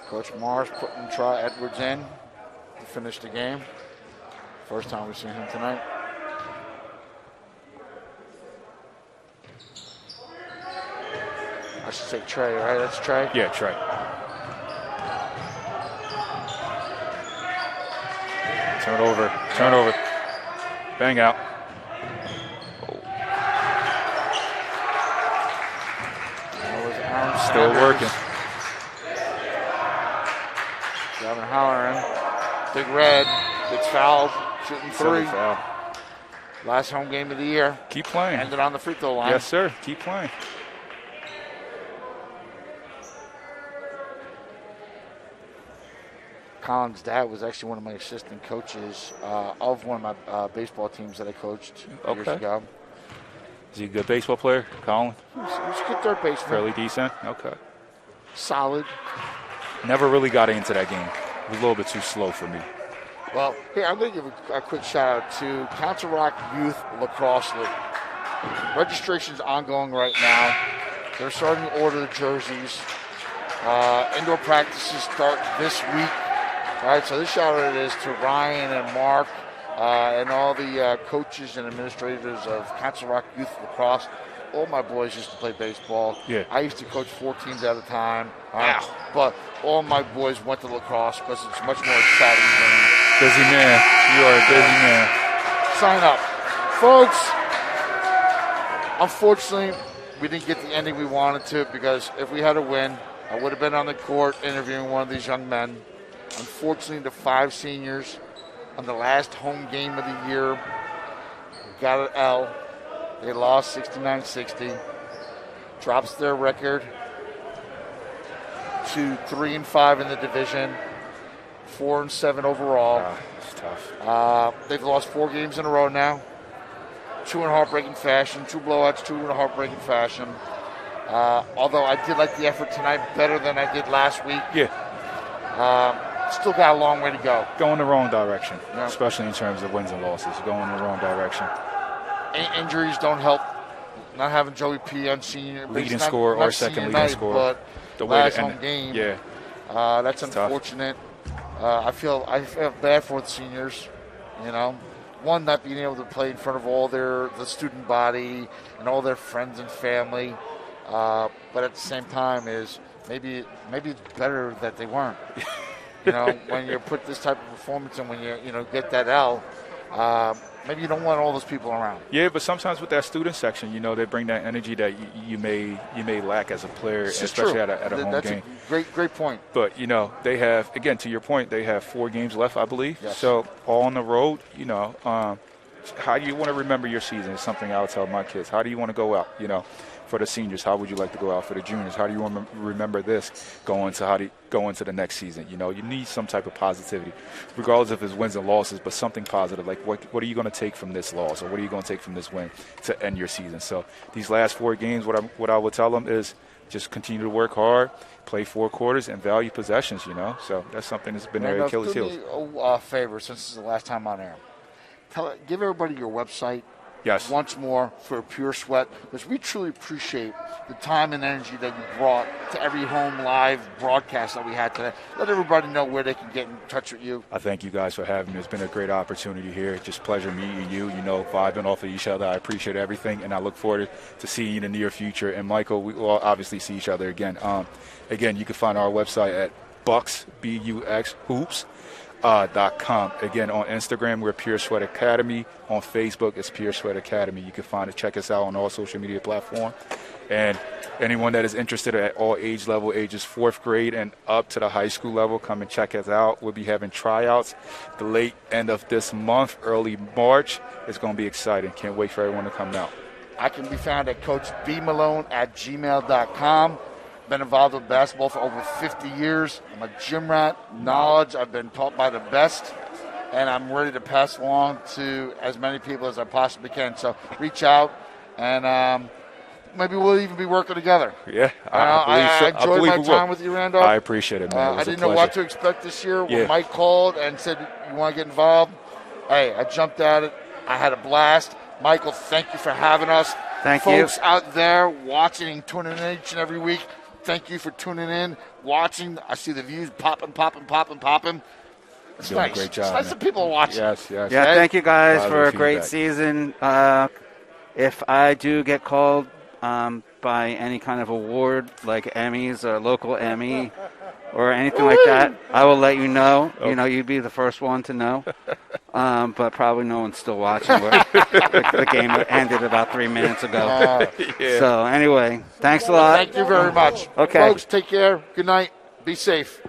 Coach Morris putting Try Edwards in to finish the game. First time we've seen him tonight. I should say Trey, right? That's Trey? Yeah, Trey. Turn over. Bang out. Still working. Gavin Halloran. Big Red gets fouled, shooting 3. Foul. Last home game of the year. Keep playing. Ended on the free throw line. Yes, sir. Keep playing. Colin's dad was actually one of my assistant coaches of one of my baseball teams that I coached years ago. Is he a good baseball player, Colin? He was a good third baseman. Fairly decent? Okay. Solid. Never really got into that game. It was a little bit too slow for me. Well, here, I'm going to give a quick shout out to Council Rock Youth Lacrosse League. Registration's ongoing right now. They're starting to order the jerseys. Indoor practices start this week. All right, so this shout out is to Ryan and Mark and all the coaches and administrators of Council Rock Youth Lacrosse. All my boys used to play baseball. Yeah. I used to coach 4 teams at a time. But all my boys went to lacrosse because it's much more exciting than... Busy man. You are a busy man. Sign up. Folks, unfortunately, we didn't get the ending we wanted to because if we had a win, I would have been on the court interviewing one of these young men. Unfortunately, the 5 seniors on the last home game of the year got an L. They lost 69-60. Drops their record to 3-5 in the division, 4-7 overall. It's tough. They've lost 4 games in a row now. 2 in heartbreaking fashion, 2 blowouts, 2 in a heartbreaking fashion. Although I did like the effort tonight better than I did last week. Yeah. Still got a long way to go. Going the wrong direction, Yeah. especially in terms of wins and losses. Going in the wrong direction. Injuries don't help. Not having Joey P on senior. Leading not- scorer not or second senior leading night, scorer. But The way to last end home it. game. Yeah. That's It's tough. unfortunate. I feel bad for the seniors. You know, one, not being able to play in front of all the student body and all their friends and family. But at the same time, is maybe it's better that they weren't. You know, when you put this type of performance and when you get that L, maybe you don't want all those people around. Yeah, but sometimes with that student section, they bring that energy that you may lack as a player, This is especially true. at a home That's game. a great point. But they have, again, to your point, they have 4 games left, I believe. Yes. So all on the road. How do you want to remember your season? Is something I'll tell my kids. How do you want to go out? For the seniors, how would you like to go out? For the juniors, how do you want to remember this going into the next season? You need some type of positivity, regardless if it's wins and losses, but something positive. Like what are you going to take from this loss, or what are you going to take from this win to end your season? So these last 4 games, what I would tell them is just continue to work hard, play 4 quarters, and value possessions. So that's something that's been their Achilles heels. Do me a favor, since this is the last time on air. Give everybody your website. Yes. Once more for Pure Sweat, because we truly appreciate the time and energy that you brought to every home live broadcast that we had today. Let everybody know where they can get in touch with you. I thank you guys for having me. It's been a great opportunity here. Just pleasure meeting you, vibing off of each other. I appreciate everything, and I look forward to seeing you in the near future. And Michael, we will obviously see each other again. Again, you can find our website at Bucks, BUX, Hoops. .com. Again, on Instagram, we're Pure Sweat Academy. On Facebook, it's Pure Sweat Academy. You can check us out on all social media platforms. And anyone that is interested at all age level, ages 4th grade and up to the high school level, come and check us out. We'll be having tryouts the late end of this month, early March. It's going to be exciting. Can't wait for everyone to come out. I can be found at coachbmalone@gmail.com. Been involved with basketball for over 50 years. I'm a gym rat. Knowledge I've been taught by the best, and I'm ready to pass along to as many people as I possibly can. So reach out, and maybe we'll even be working together. Yeah, I enjoyed my time with you, Randolph. I appreciate it, man. I didn't know what to expect this year. Yeah. When Mike called and said, you want to get involved? Hey, I jumped at it. I had a blast. Michael, thank you for having us. Thank you. Folks out there watching and tuning in each and every week, thank you for tuning in, watching. I see the views popping. It's Doing a nice. great job, It's nice man. that people are watching. Yes. Yeah, thank you guys Positive for a great feedback. season. If I do get called by any kind of award like Emmys or local Emmy or anything like that, I will let you know. Oh. You know, you'd be the first one to know. But probably no one's still watching. The game ended about 3 minutes ago. Yeah. So anyway, thanks a lot. Thank you very much. Okay. Folks, take care. Good night. Be safe.